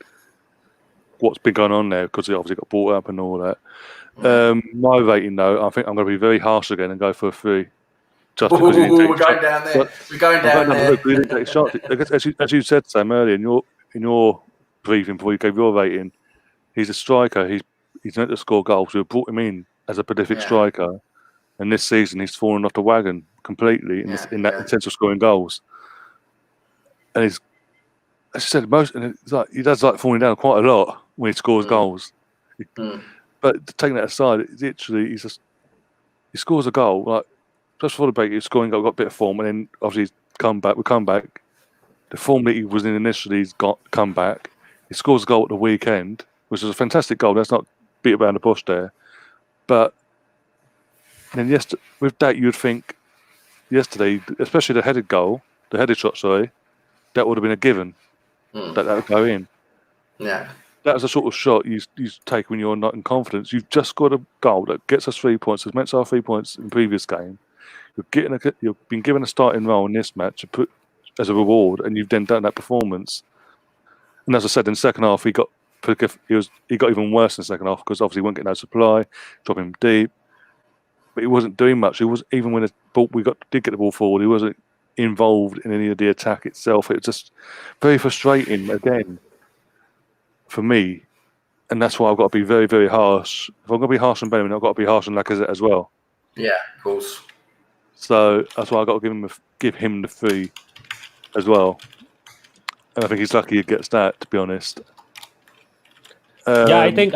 what's been going on there because it obviously got brought up and all that. My rating, though, I think I'm going to be very harsh again and go for a 3. Just because we're going down there. We're going down there. Look, we didn't take a shot. As you said, Sam, earlier in your briefing before you gave your rating. He's a striker. He's meant to score goals. We brought him in as a prolific striker, and this season he's fallen off the wagon completely in that sense of scoring goals. And he's, as I said, he does like falling down quite a lot when he scores goals. But taking that aside, literally, he scores a goal like just before the break. He's scoring goal, got a bit of form, and then obviously we come back. The form that he was in initially, he's come back. He scores a goal at the weekend, which is a fantastic goal. Let's not beat around the bush there. But then with that, you'd think yesterday, especially the headed shot, that would have been a given. That would go in. Yeah. That was the sort of shot you take when you're not in confidence. You've just got a goal that gets us 3 points. It's meant to have 3 points in the previous game. You've been given a starting role in this match to put as a reward, and you've then done that performance. And as I said, in the second half, he got even worse in the second half because obviously he wasn't getting no supply, dropping him deep. But he wasn't doing much. He was even when we did get the ball forward, he wasn't involved in any of the attack itself. It was just very frustrating again for me, and that's why I've got to be very, very harsh. If I'm going to be harsh on Benjamin, I've got to be harsh on Lacazette as well. Yeah, of course. So that's why I've got to give him the 3 as well. And I think he's lucky he gets that, to be honest. I think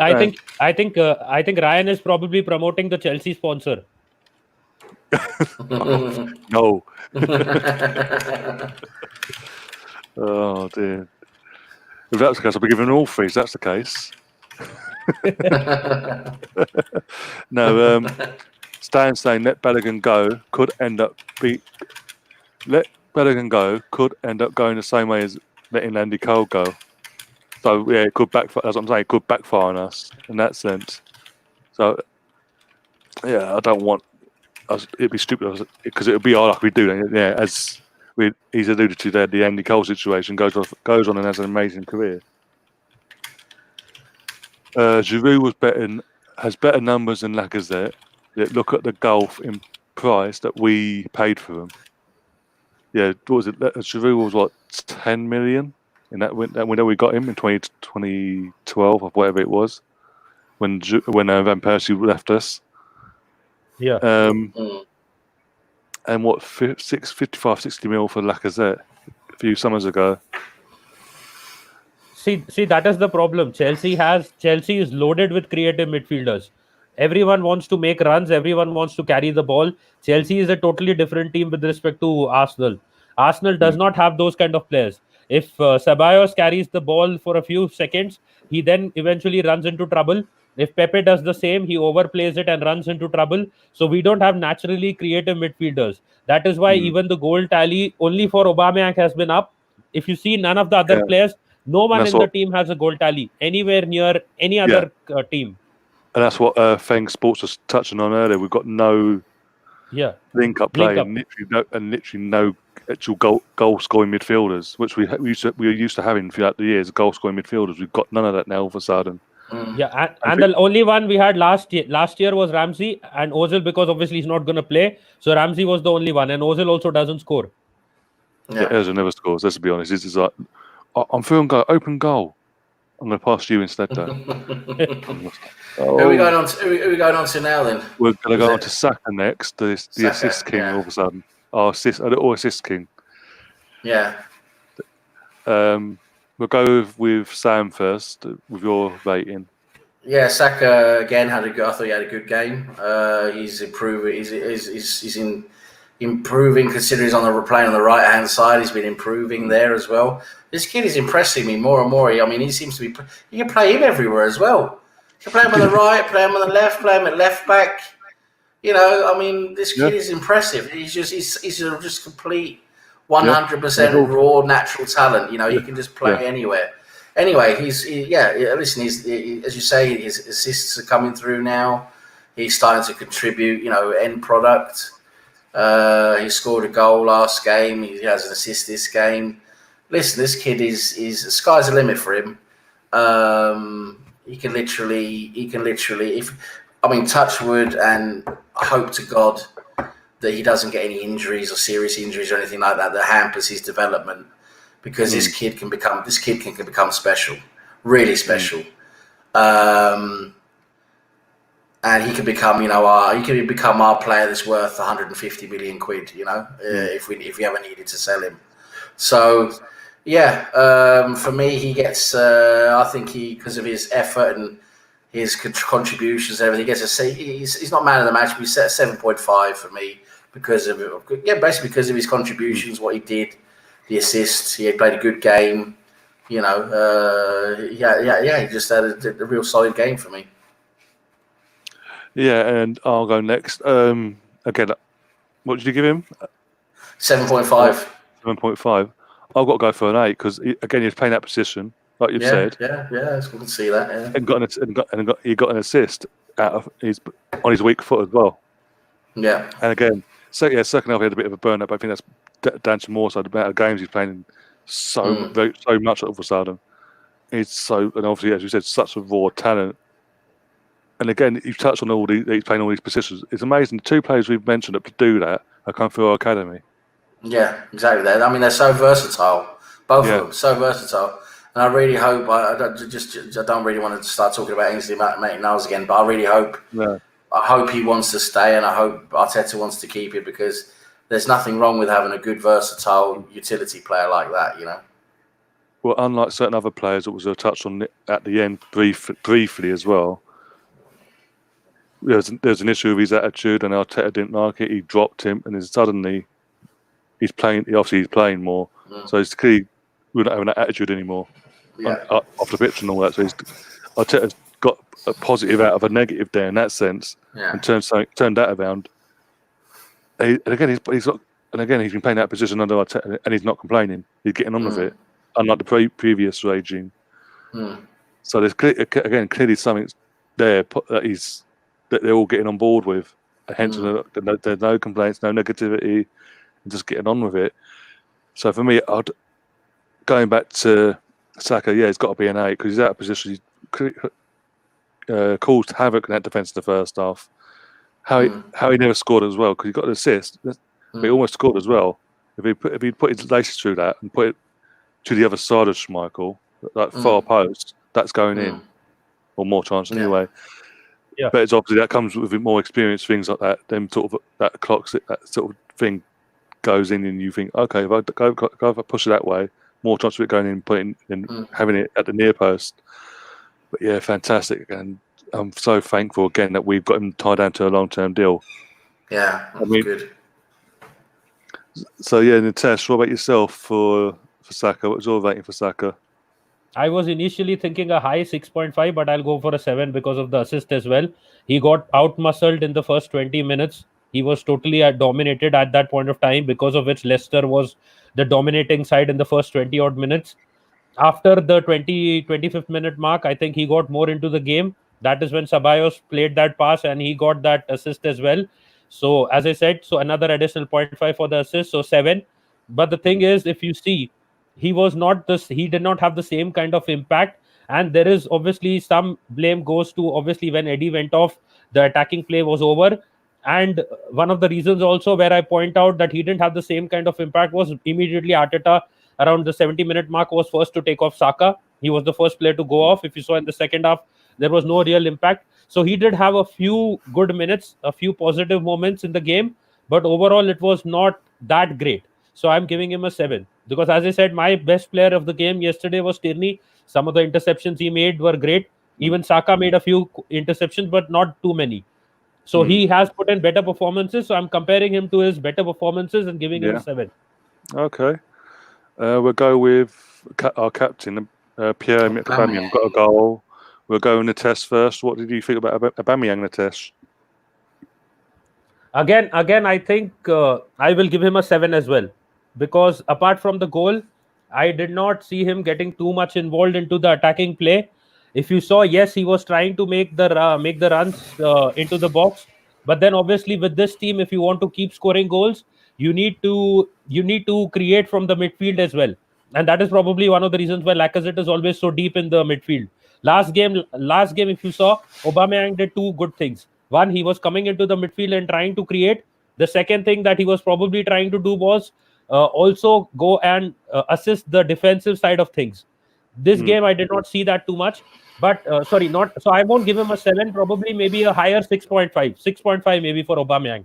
Ryan is probably promoting the Chelsea sponsor. No. Oh dear. If that's the case, I'll be giving all 3. If that's the case. No. Stan saying let Balogun go could end up going the same way as letting Andy Cole go. So yeah, it could backfire. That's what I'm saying. It could backfire on us in that sense. So yeah, I don't want. It'd be stupid because it would be all like we do. Yeah, as he's alluded to there, the Andy Cole situation goes on and has an amazing career. Giroud has better numbers than Lacazette. Yet look at the gulf in price that we paid for him. Yeah, what was it? Giroud was 10 million in that window we got him in 2012 or whatever it was when Van Persie left us. Yeah. And what 55-60 mil for Lacazette a few summers ago. See, that is the problem. Chelsea is loaded with creative midfielders. Everyone wants to make runs. Everyone wants to carry the ball. Chelsea is a totally different team with respect to Arsenal. Arsenal does not have those kind of players. If Ceballos carries the ball for a few seconds, he then eventually runs into trouble. If Pepe does the same, he overplays it and runs into trouble. So we don't have naturally creative midfielders. That is why even the goal tally only for Aubameyang has been up. If you see none of the other players, no one in the team has a goal tally anywhere near any other team. And that's what Feng Sports was touching on earlier. We've got no link-up play and literally no actual goal scoring midfielders, which we were used to having throughout the years. Goal scoring midfielders. We've got none of that now all of a sudden. Yeah, and the only one we had last year was Ramsey and Ozil, because obviously he's not going to play. So Ramsey was the only one, and Ozil also doesn't score. Yeah, Ozil never scores. Let's be honest. This is like I'm feeling open goal. I'm going to pass you instead, though. Who are we going on to now, then? We're going to go on to Saka next, the assist king all of a sudden. A little assist king. Yeah. We'll go with Sam first, with your rating. Yeah, Saka again I thought he had a good game. He's improving. He's improving considering he's playing on the right hand side. He's been improving there as well. This kid is impressing me more and more. He seems to be. You can play him everywhere as well. You can play him on the right, play him on the left, play him at left back. This kid is impressive. He's just complete 100% raw natural talent. He can just play anywhere. Anyway, he's as you say, his assists are coming through now. He's starting to contribute. End product. He scored a goal last game. He has an assist this game. Listen, this kid is the sky's the limit for him. He can literally touch wood and hope to God that he doesn't get any injuries or serious injuries or anything like that hampers his development, because this kid can become special. really special. And he could become, our player that's worth 150 million quid, if we ever needed to sell him. So, for me, he gets. I think because of his effort and his contributions, and everything, he gets a C. He's not man of the match, but he's set 7.5 for me basically because of his contributions, what he did, the assists. He had played a good game. He just had a real solid game for me. Yeah, and I'll go next. Again, what did you give him? 7.5. 7.5. I've got to go for an 8 because again he's playing that position, like you've said. Yeah, it's good to see that. Yeah. And he got an assist on his weak foot as well. Yeah. And again, second half he had a bit of a burnout, but I think that's down to more so the amount of games he's playing so much all of a sudden. And obviously, as you said, such a raw talent. And again, you've touched on he's playing all these positions. It's amazing. The two players we've mentioned that do that are come through our academy. Yeah, exactly. They're so versatile. Both of them, so versatile. And I really hope. I don't really want to start talking about Ainsley Maitland-Niles again, but I really hope. Yeah. I hope he wants to stay, and I hope Arteta wants to keep it because there's nothing wrong with having a good, versatile utility player like that. Well, unlike certain other players that was touched on at the end briefly as well. There's an issue with his attitude, and Arteta didn't like it. He dropped him, and then suddenly he's playing. Obviously, he's playing more, so he's clearly we don't have that attitude anymore off the pitch and all that. So Arteta's got a positive out of a negative there in that sense, and turned that around. And again, he's been playing that position under Arteta, and he's not complaining. He's getting on with it, unlike the previous regime. So there's clearly something there that they're all getting on board with. Hence, there's no complaints, no negativity, and just getting on with it. So for me, going back to Saka, he's got to be an 8 because he's out of position. He caused havoc in that defence in the first half. How he never scored as well because he got an assist, but he almost scored as well. If he put his laces through that and put it to the other side of Schmeichel, that far post, that's going in, or more chance anyway. Yeah. But it's obviously that comes with more experience, things like that. Then sort of that clocks it, that sort of thing goes in, and you think, okay, if I push it that way, more chance of it going in, putting and having it at the near post. But yeah, fantastic, and I'm so thankful again that we've got him tied down to a long-term deal. Yeah, that's good. So yeah, Nitesh, what about yourself for Saka? What was your rating for Saka? I was initially thinking a high 6.5, but I'll go for a 7 because of the assist as well. He got out-muscled in the first 20 minutes. He was totally dominated at that point of time, because of which Leicester was the dominating side in the first 20-odd minutes. After the 25th minute mark, I think he got more into the game. That is when Ceballos played that pass and he got that assist as well. So, as I said, another additional 0.5 for the assist, so 7. But the thing is, if you see, he did not have the same kind of impact, and there is obviously some blame goes to obviously when Eddie went off, the attacking play was over. And one of the reasons also where I point out that he didn't have the same kind of impact was immediately Arteta around the 70-minute mark was first to take off Saka. He was the first player to go off. If you saw in the second half, there was no real impact. So he did have a few good minutes, a few positive moments in the game, but overall it was not that great. So I'm giving him a 7 because, as I said, my best player of the game yesterday was Tierney. Some of the interceptions he made were great. Even Saka made a few interceptions, but not too many. So he has put in better performances. So I'm comparing him to his better performances and giving him a 7. Okay. We'll go with our captain, Pierre-Emerick Aubameyang. Got a goal. We'll go in the test first. What did you think about Aubameyang, Nitish? Again, I think I will give him a 7 as well, because apart from the goal, I did not see him getting too much involved into the attacking play. If you saw, yes, he was trying to make the runs into the box, but then obviously with this team, if you want to keep scoring goals, you need to create from the midfield as well, and that is probably one of the reasons why Lacazette is always so deep in the midfield. Last game, if you saw, Aubameyang did two good things. One, he was coming into the midfield and trying to create. The second thing that he was probably trying to do was also go and assist the defensive side of things. This game, I did not see that too much. But sorry, not so. I won't give him a 7. Probably maybe a higher 6.5, 6.5 maybe for Aubameyang.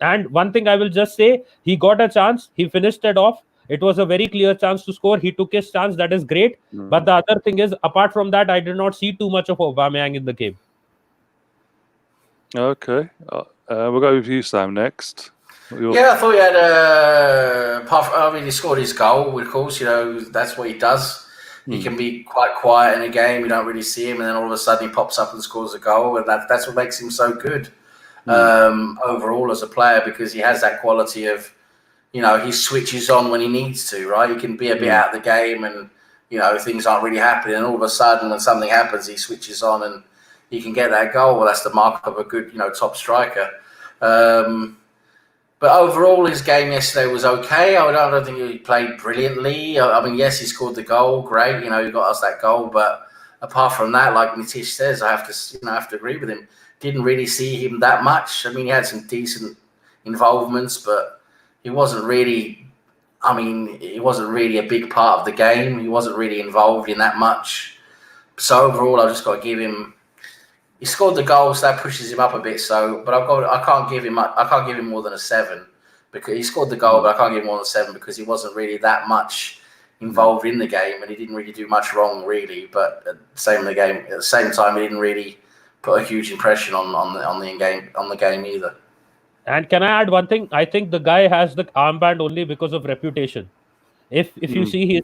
And one thing I will just say, he got a chance. He finished it off. It was a very clear chance to score. He took his chance. That is great. But the other thing is, apart from that, I did not see too much of Aubameyang in the game. Okay. We'll go with you, Sam, next. Yeah, I thought he had he scored his goal, of course. That's what he does. He can be quite quiet in a game. You don't really see him, and then all of a sudden he pops up and scores a goal, and that's what makes him so good overall as a player, because he has that quality of, he switches on when he needs to, right? He can be a bit out of the game, and things aren't really happening, and all of a sudden when something happens, he switches on and he can get that goal. Well, that's the mark of a good, top striker. But overall, his game yesterday was okay. I don't think he played brilliantly. I mean, yes, he scored the goal. Great, he got us that goal. But apart from that, like Nitish says, I have to agree with him. Didn't really see him that much. I mean, he had some decent involvements, but he wasn't really. I mean, he wasn't really a big part of the game. He wasn't really involved in that much. So overall, I've just got to give him. He scored the goal, so that pushes him up a bit. So, but I can't give him more than a 7, because he scored the goal, but I can't give him more than a 7 because he wasn't really that much involved in the game, and he didn't really do much wrong, really. But at the same time, he didn't really put a huge impression on the game either. And can I add one thing? I think the guy has the armband only because of reputation. If you see, he's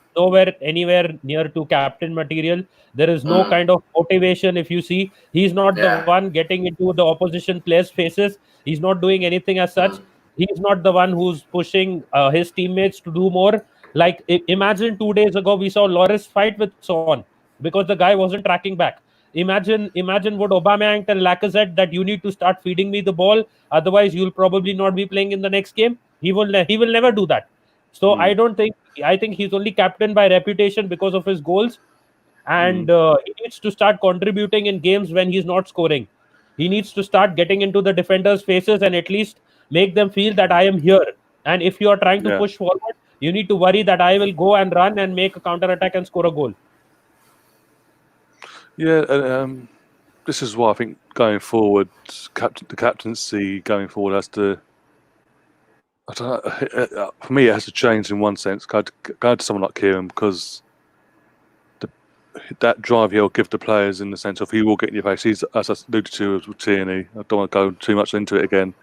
anywhere near to captain material. There is no kind of motivation. If you see, he's not the one getting into the opposition players' faces. He's not doing anything as such. He's not the one who's pushing his teammates to do more. Like, imagine 2 days ago, we saw Loris fight with Son because the guy wasn't tracking back. Imagine would Aubameyang tell Lacazette that you need to start feeding me the ball, otherwise you'll probably not be playing in the next game. He will never do that. So I think he's only captain by reputation because of his goals, and he needs to start contributing in games when he's not scoring. He needs to start getting into the defenders' faces and at least make them feel that I am here. And if you are trying to push forward, you need to worry that I will go and run and make a counter attack and score a goal. Yeah, this is why I think going forward, the captaincy going forward has to. I don't know, for me, it has to change in one sense. Go to someone like Kieran, because that drive he'll give the players, in the sense of he will get in your face. He's, as I alluded to with Tierney, I don't want to go too much into it again,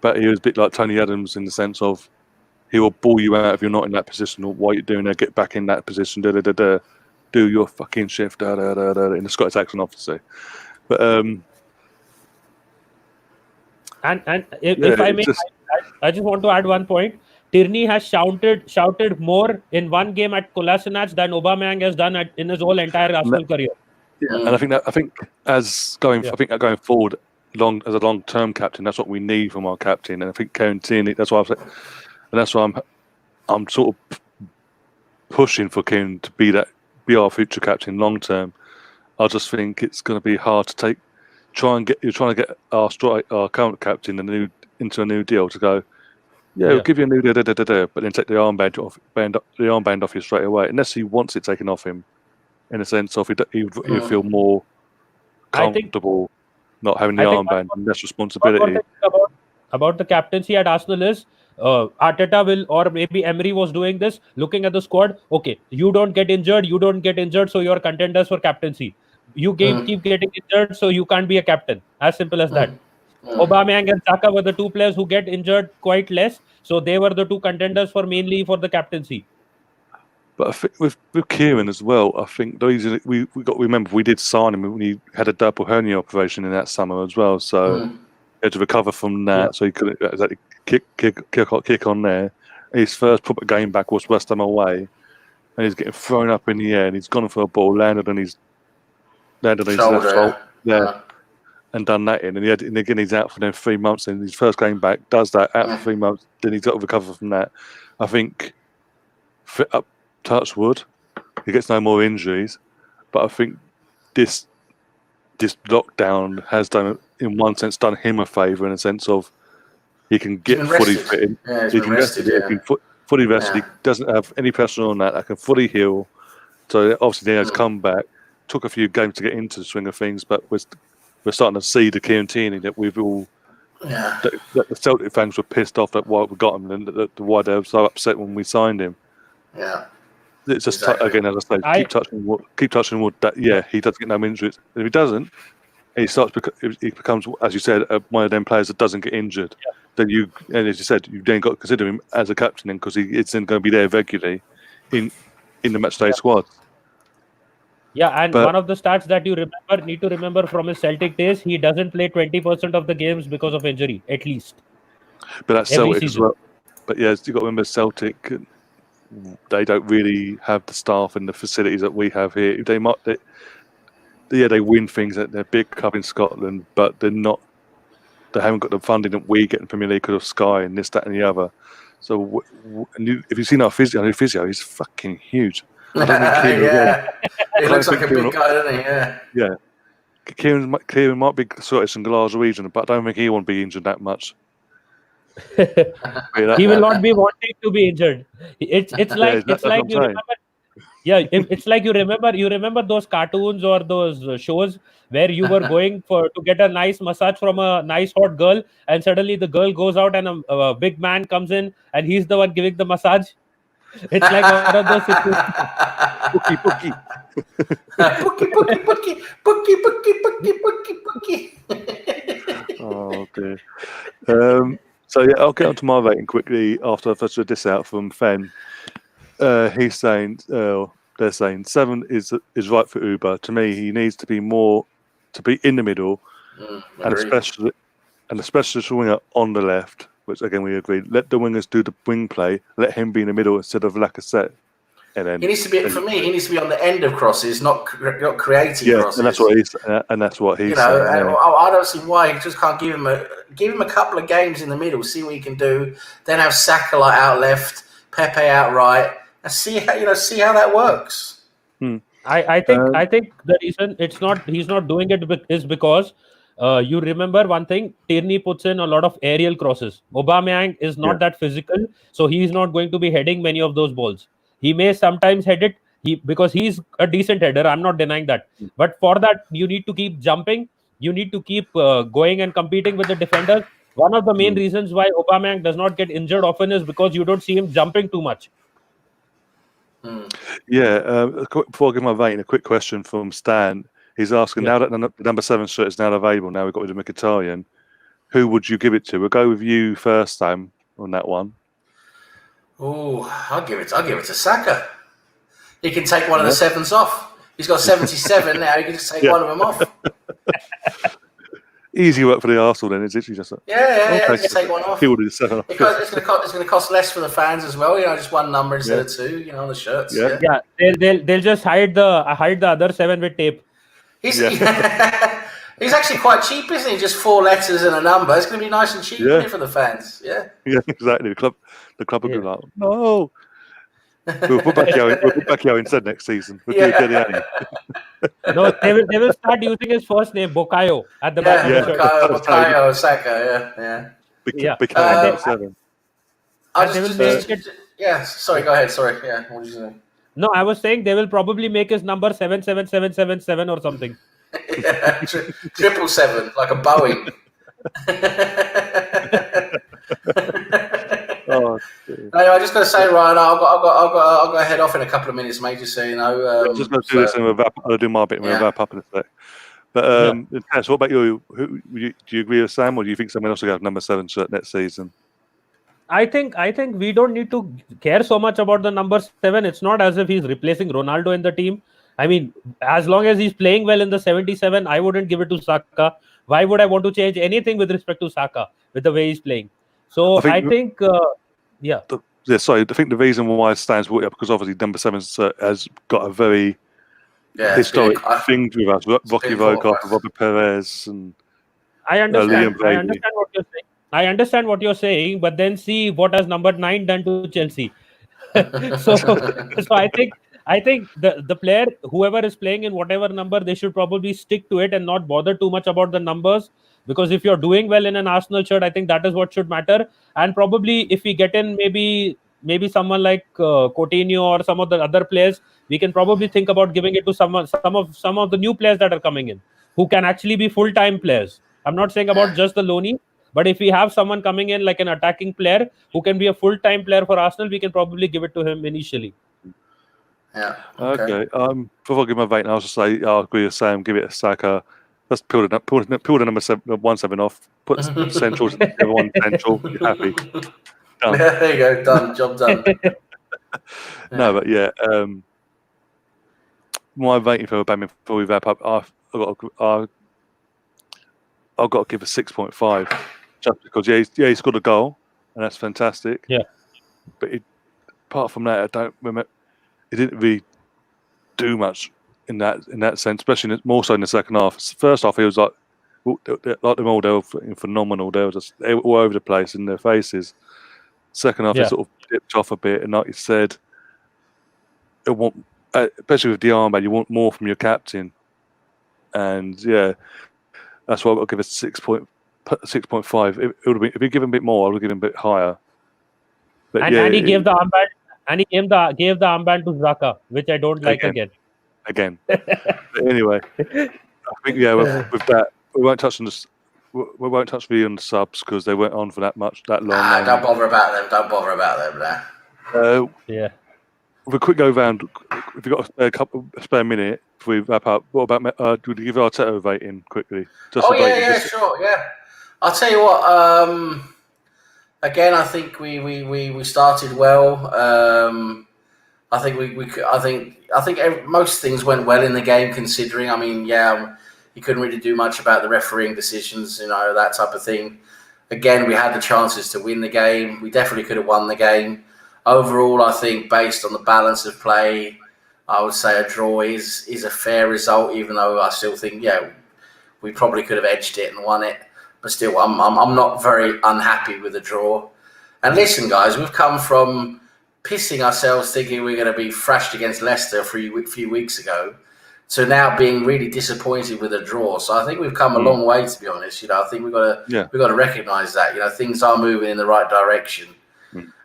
but he was a bit like Tony Adams in the sense of he will ball you out if you're not in that position, or what you're doing there, get back in that position, do your fucking shift, in the Scottish accent, obviously. But if I may, I just want to add one point. Tierney has shouted more in one game at Kolasinac than Aubameyang has done in his whole entire Arsenal career. Yeah, and I think going forward, as a long-term captain, that's what we need from our captain. And I think Kieran Tierney, that's why I'm sort of pushing for Kieran to be our future captain long term. I just think it's going to be hard to trying to get our current captain into a new deal to go. Yeah, we'll give you a new but then take the armband off you straight away, unless he wants it taken off him, in a sense of he'll feel more comfortable not having the armband and less responsibility. About the captaincy at Arsenal is Arteta will, or maybe Emery was doing this, looking at the squad. Okay, you don't get injured, so you're contenders for captaincy. You keep getting injured, so you can't be a captain. As simple as that. Aubameyang and Saka were the two players who get injured quite less, so they were the two contenders mainly for the captaincy. But I think with Kieran as well, I think the reason we remember we did sign him when he had a double hernia operation in that summer as well, so he had to recover from that, so he couldn't exactly kick on there. His first proper game back was West Ham away, and he's getting thrown up in the air, and he's gone for a ball, landed on his left shoulder, and done that in. And again, he's out for them 3 months. And his first game back does that out for 3 months. Then he's got to recover from that. I think, touch wood, he gets no more injuries. But I think this lockdown has done, in one sense, done him a favour, in a sense of he can get fully fit. Yeah, he can fully rested. He doesn't have any pressure on that. I can fully heal. So obviously he has come back, took a few games to get into the swing of things, but we're starting to see the Kieran Tierney that we've all that the Celtic fans were pissed off at why we got him and why they were so upset when we signed him. Yeah. It's just again, as I say, keep touching wood. That he doesn't get no injuries. If he doesn't, he becomes, as you said, one of them players that doesn't get injured. Yeah. Then and as you said, you then got to consider him as a captain because it's then going to be there regularly in the matchday squad. Yeah, and one of the stats that you need to remember from his Celtic days, he doesn't play 20% of the games because of injury, at least. But that's Celtic as well. But yeah, you've got to remember Celtic. They don't really have the staff and the facilities that we have here. They win things at their big cup in Scotland, but they're not. They haven't got the funding that we get in Premier League because of Sky and this, that, and the other. So, if you've seen our physio, he's fucking huge. He looks like a big guy, doesn't he? Yeah. Kieran might be Scottish and Glaswegian, but I don't think he won't be injured that much. He will not be wanting to be injured. It's like you remember. Yeah, it's like you remember those cartoons or those shows where you were going to get a nice massage from a nice hot girl, and suddenly the girl goes out and a big man comes in and he's the one giving the massage. It's like one of those situations. Bookie. Oh dear. So yeah, I'll get onto my rating quickly after I've fetched this out from Fen. He's saying they're saying 7 is right for Uber. To me, he needs to be in the middle, and especially a specialist winger on the left. Which again we agree. Let the wingers do the wing play. Let him be in the middle instead of Lacazette. And then he needs to be he needs to be on the end of crosses, not creating crosses. And that's what he's. saying. I don't see why he just can't give him a couple of games in the middle, see what he can do. Then have Saka out left, Pepe out right, and see how that works. I think the reason he's not doing it is because you remember one thing, Tierney puts in a lot of aerial crosses. Aubameyang is not that physical, so he's not going to be heading many of those balls. He may sometimes head it because he's a decent header. I'm not denying that. But for that, you need to keep jumping. You need to keep going and competing with the defenders. One of the main reasons why Aubameyang does not get injured often is because you don't see him jumping too much. Yeah. Before I give my rating, a quick question from Stan. He's asking, now that the number 7 shirt is now available, now we've got rid of Mkhitaryan, who would you give it to? We'll go with you first, Sam, on that one. Oh, I'll give it to Saka. He can take one of the 7s off. He's got 77 now. He can just take one of them off. Easy work for the Arsenal then. It's literally just just take one off. He will do 7 off. It's going to cost less for the fans as well. Just one number instead of 2. On the shirts. Yeah. They'll just hide the other 7 with tape. He's actually quite cheap, isn't he? Just 4 letters and a number. It's going to be nice and cheap for the fans. Yeah. Yeah, exactly. The club will be like, no. We'll put Bacchio instead next season. We'll do Dele. No, they will start using his first name, Bukayo, at the back. Bukayo, Saka. Bukayo 7. Sorry, go ahead. Sorry. Yeah, what did you say? No, I was saying they will probably make his number 77777 or something. 777, like a Boeing. Anyway, I just got to say, Ryan, I'll go head off in a couple of minutes, mate. Just so you know. Just going to do this and I'll do my bit and we'll wrap up in a sec. But Tess, what about you? Do you agree with Sam, or do you think someone else will have number 7 shirt next season? I think we don't need to care so much about the number 7. It's not as if he's replacing Ronaldo in the team. I mean, as long as he's playing well in the 77, I wouldn't give it to Saka. Why would I want to change anything with respect to Saka with the way he's playing? So I think I think the reason why it stands out because obviously number 7 has got a very historic thing with us. Rocky Vogarth, Robert Perez, and I understand what you're saying. I understand what you're saying, but then see what has number 9 done to Chelsea. so I think the player, whoever is playing in whatever number, they should probably stick to it and not bother too much about the numbers. Because if you're doing well in an Arsenal shirt, I think that is what should matter. And probably if we get in maybe maybe someone like Coutinho or some of the other players, we can probably think about giving it to some of the new players that are coming in, who can actually be full-time players. I'm not saying about just the loanee, but if we have someone coming in like an attacking player who can be a full-time player for Arsenal, we can probably give it to him initially. Yeah. Okay. Before I give my rating, I'll just say I'll agree with Sam. Give it a Saka. Let's peel the number 1-7 off. Put central to the one central. You're happy. Done. Yeah, there you go. Done. Job done. No, but yeah. My rating for Aubameyang before we wrap up, I've got to give a 6.5, just because he scored a goal, and that's fantastic. Yeah. But apart from that, I don't remember. He didn't really do much in that sense, especially more so in the second half. First half, he was like them all. They were phenomenal. They were all over the place in their faces. Second half, they sort of dipped off a bit, and like you said, especially with the armband, you want more from your captain. And yeah, that's why I've got to give it 6.5. It would have been, if he'd given a bit more, I would have given a bit higher. But and he gave the armband. And he gave the armband to Xhaka, which I don't like again. But anyway, I think with that, we won't touch on the subs because they weren't on for that long. Don't bother about them now. Yeah. With a quick go round, if you've got a spare minute before we wrap up, what about do we give Arteta a rating quickly? Sure, yeah. I'll tell you what. Again, I think we started well. I think most things went well in the game. Considering, I mean, you couldn't really do much about the refereeing decisions, that type of thing. Again, we had the chances to win the game. We definitely could have won the game. Overall, I think based on the balance of play, I would say a draw is a fair result. Even though I still think, we probably could have edged it and won it. But still, I'm not very unhappy with the draw. And listen, guys, we've come from pissing ourselves thinking we're going to be thrashed against Leicester a few weeks ago to now being really disappointed with a draw. So I think we've come a long way, to be honest. I think we've got to recognise that. Things are moving in the right direction.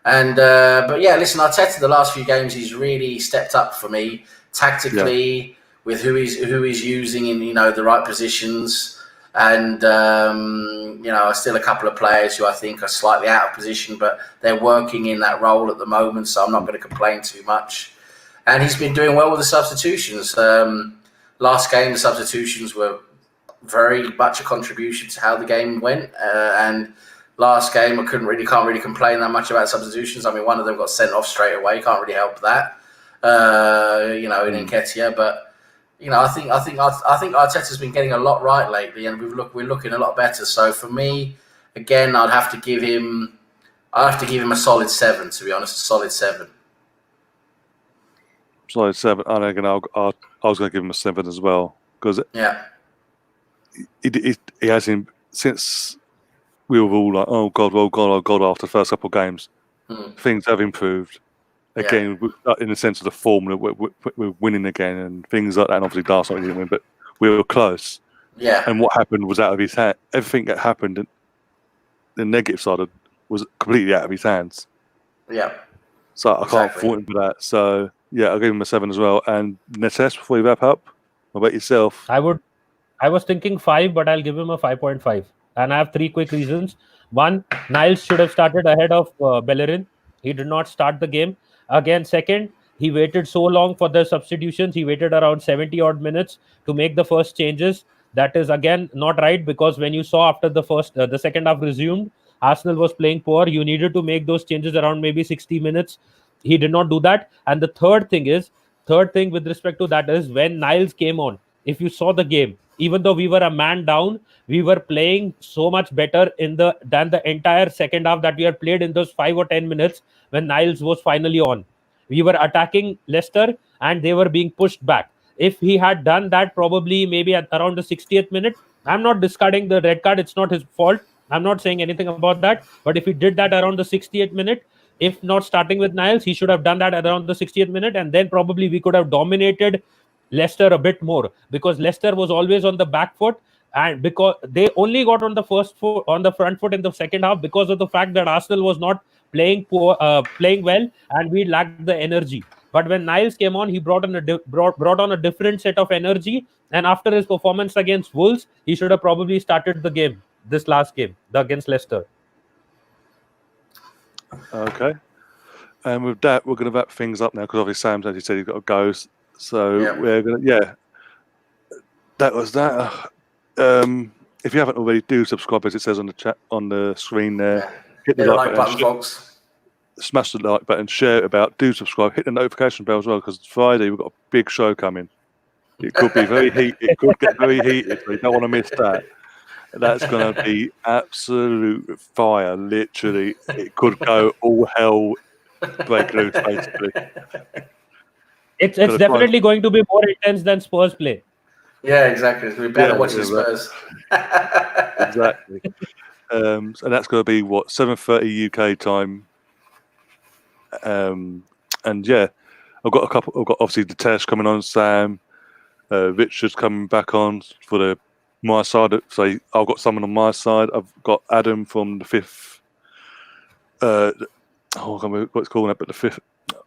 And but listen, Arteta the last few games he's really stepped up for me tactically with who he's using in the right positions. And, still a couple of players who I think are slightly out of position, but they're working in that role at the moment, so I'm not going to complain too much. And he's been doing well with the substitutions. Last game, the substitutions were very much a contribution to how the game went. And last game, I can't really complain that much about substitutions. I mean, one of them got sent off straight away. Can't really help that, in Nketiah, but... I think Arteta's been getting a lot right lately, and we're looking a lot better. So for me, again, I'd have to give him a solid 7. To be honest, a solid 7. Solid 7. And again, I was going to give him a 7 as well because he has him since we were all like, oh god, after the first couple of games, things have improved. Again, in the sense of the form, we're winning again and things like that. And obviously, last night we didn't win, but we were close. Yeah. And what happened was out of his hand. Everything that happened, the negative side was completely out of his hands. Yeah. So I can't fault him for that. So I'll give him a 7 as well. And Nitish, before we wrap up, what about yourself? I was thinking 5, but I'll give him a 5.5. And I have 3 quick reasons. One, Niles should have started ahead of Bellerin. He did not start the game. Again, second, he waited so long for the substitutions. He waited around 70 odd minutes to make the first changes. That is again not right, because when you saw after the second half resumed, Arsenal was playing poor. You needed to make those changes around maybe 60 minutes. He did not do that. And the third thing with respect to that is when Niles came on, if you saw the game, even though we were a man down, we were playing so much better than the entire second half that we had played in those 5 or 10 minutes when Niles was finally on. We were attacking Leicester and they were being pushed back. If he had done that probably maybe at around the 60th minute, I'm not discarding the red card. It's not his fault. I'm not saying anything about that. But if he did that around the 60th minute, if not starting with Niles, he should have done that around the 60th minute. And then probably we could have dominated Leicester a bit more, because Leicester was always on the back foot, and because they only got on the front foot in the second half because of the fact that Arsenal was not playing well, and we lacked the energy. But when Niles came on, he brought on a different set of energy. And after his performance against Wolves, he should have probably started the game, this last game, against Leicester. Okay. And with that, we're going to wrap things up now because obviously Sam's, as you said, he's got to go. So we're going to, that was that. If you haven't already, do subscribe, as it says on the chat on the screen there. Hit the like button, folks. Smash the like button, share it about, do subscribe, hit the notification bell as well, because Friday we've got a big show coming. It could be very heated. It could get very heated, so you don't want to miss that. That's going to be absolute fire, literally. It could go all hell break loose, basically. It's definitely going to be more intense than Spurs play. Yeah, exactly. It's going to be better watching Spurs. Exactly. And that's going to be, 7:30 UK time. And yeah, I've got obviously Nitish coming on, Sam, Richard's coming back on for my side. So I've got someone on my side. I've got Adam from the fifth. I can't remember what it's called it, but the fifth.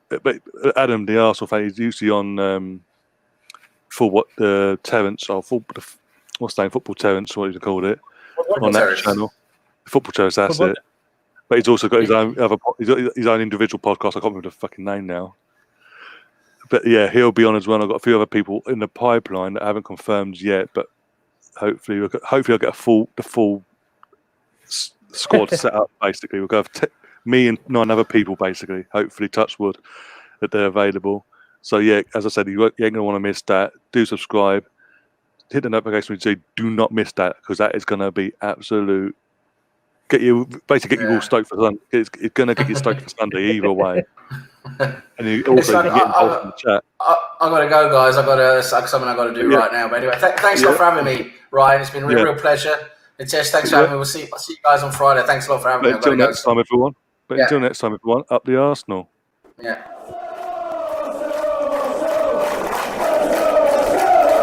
But Adam, the Arsenal fan, he's usually on Terrence or Football Terrence, what you call it, on that channel. Football Terrence, that's it. But he's also got his own individual podcast. I can't remember the fucking name now. But yeah, he'll be on as well. I've got a few other people in the pipeline that I haven't confirmed yet, but hopefully I'll get the full squad set up. Basically, we'll go have me and 9 other people. Basically, hopefully, touch wood, that they're available. So yeah, as I said, you ain't gonna want to miss that. Do subscribe, hit the notification so you do not miss that, because that is gonna be absolute. Get you all stoked for Sunday. It's going to get you stoked for Sunday either way. And you also get involved in the chat. I've got to go, guys. I've got something I've got to do right now. But anyway, thanks a lot for having me, Ryan. It's been a real pleasure. Nitish, thanks for having me. I'll see you guys on Friday. Thanks a lot for having me. Until next time, everyone. Up the Arsenal. Yeah.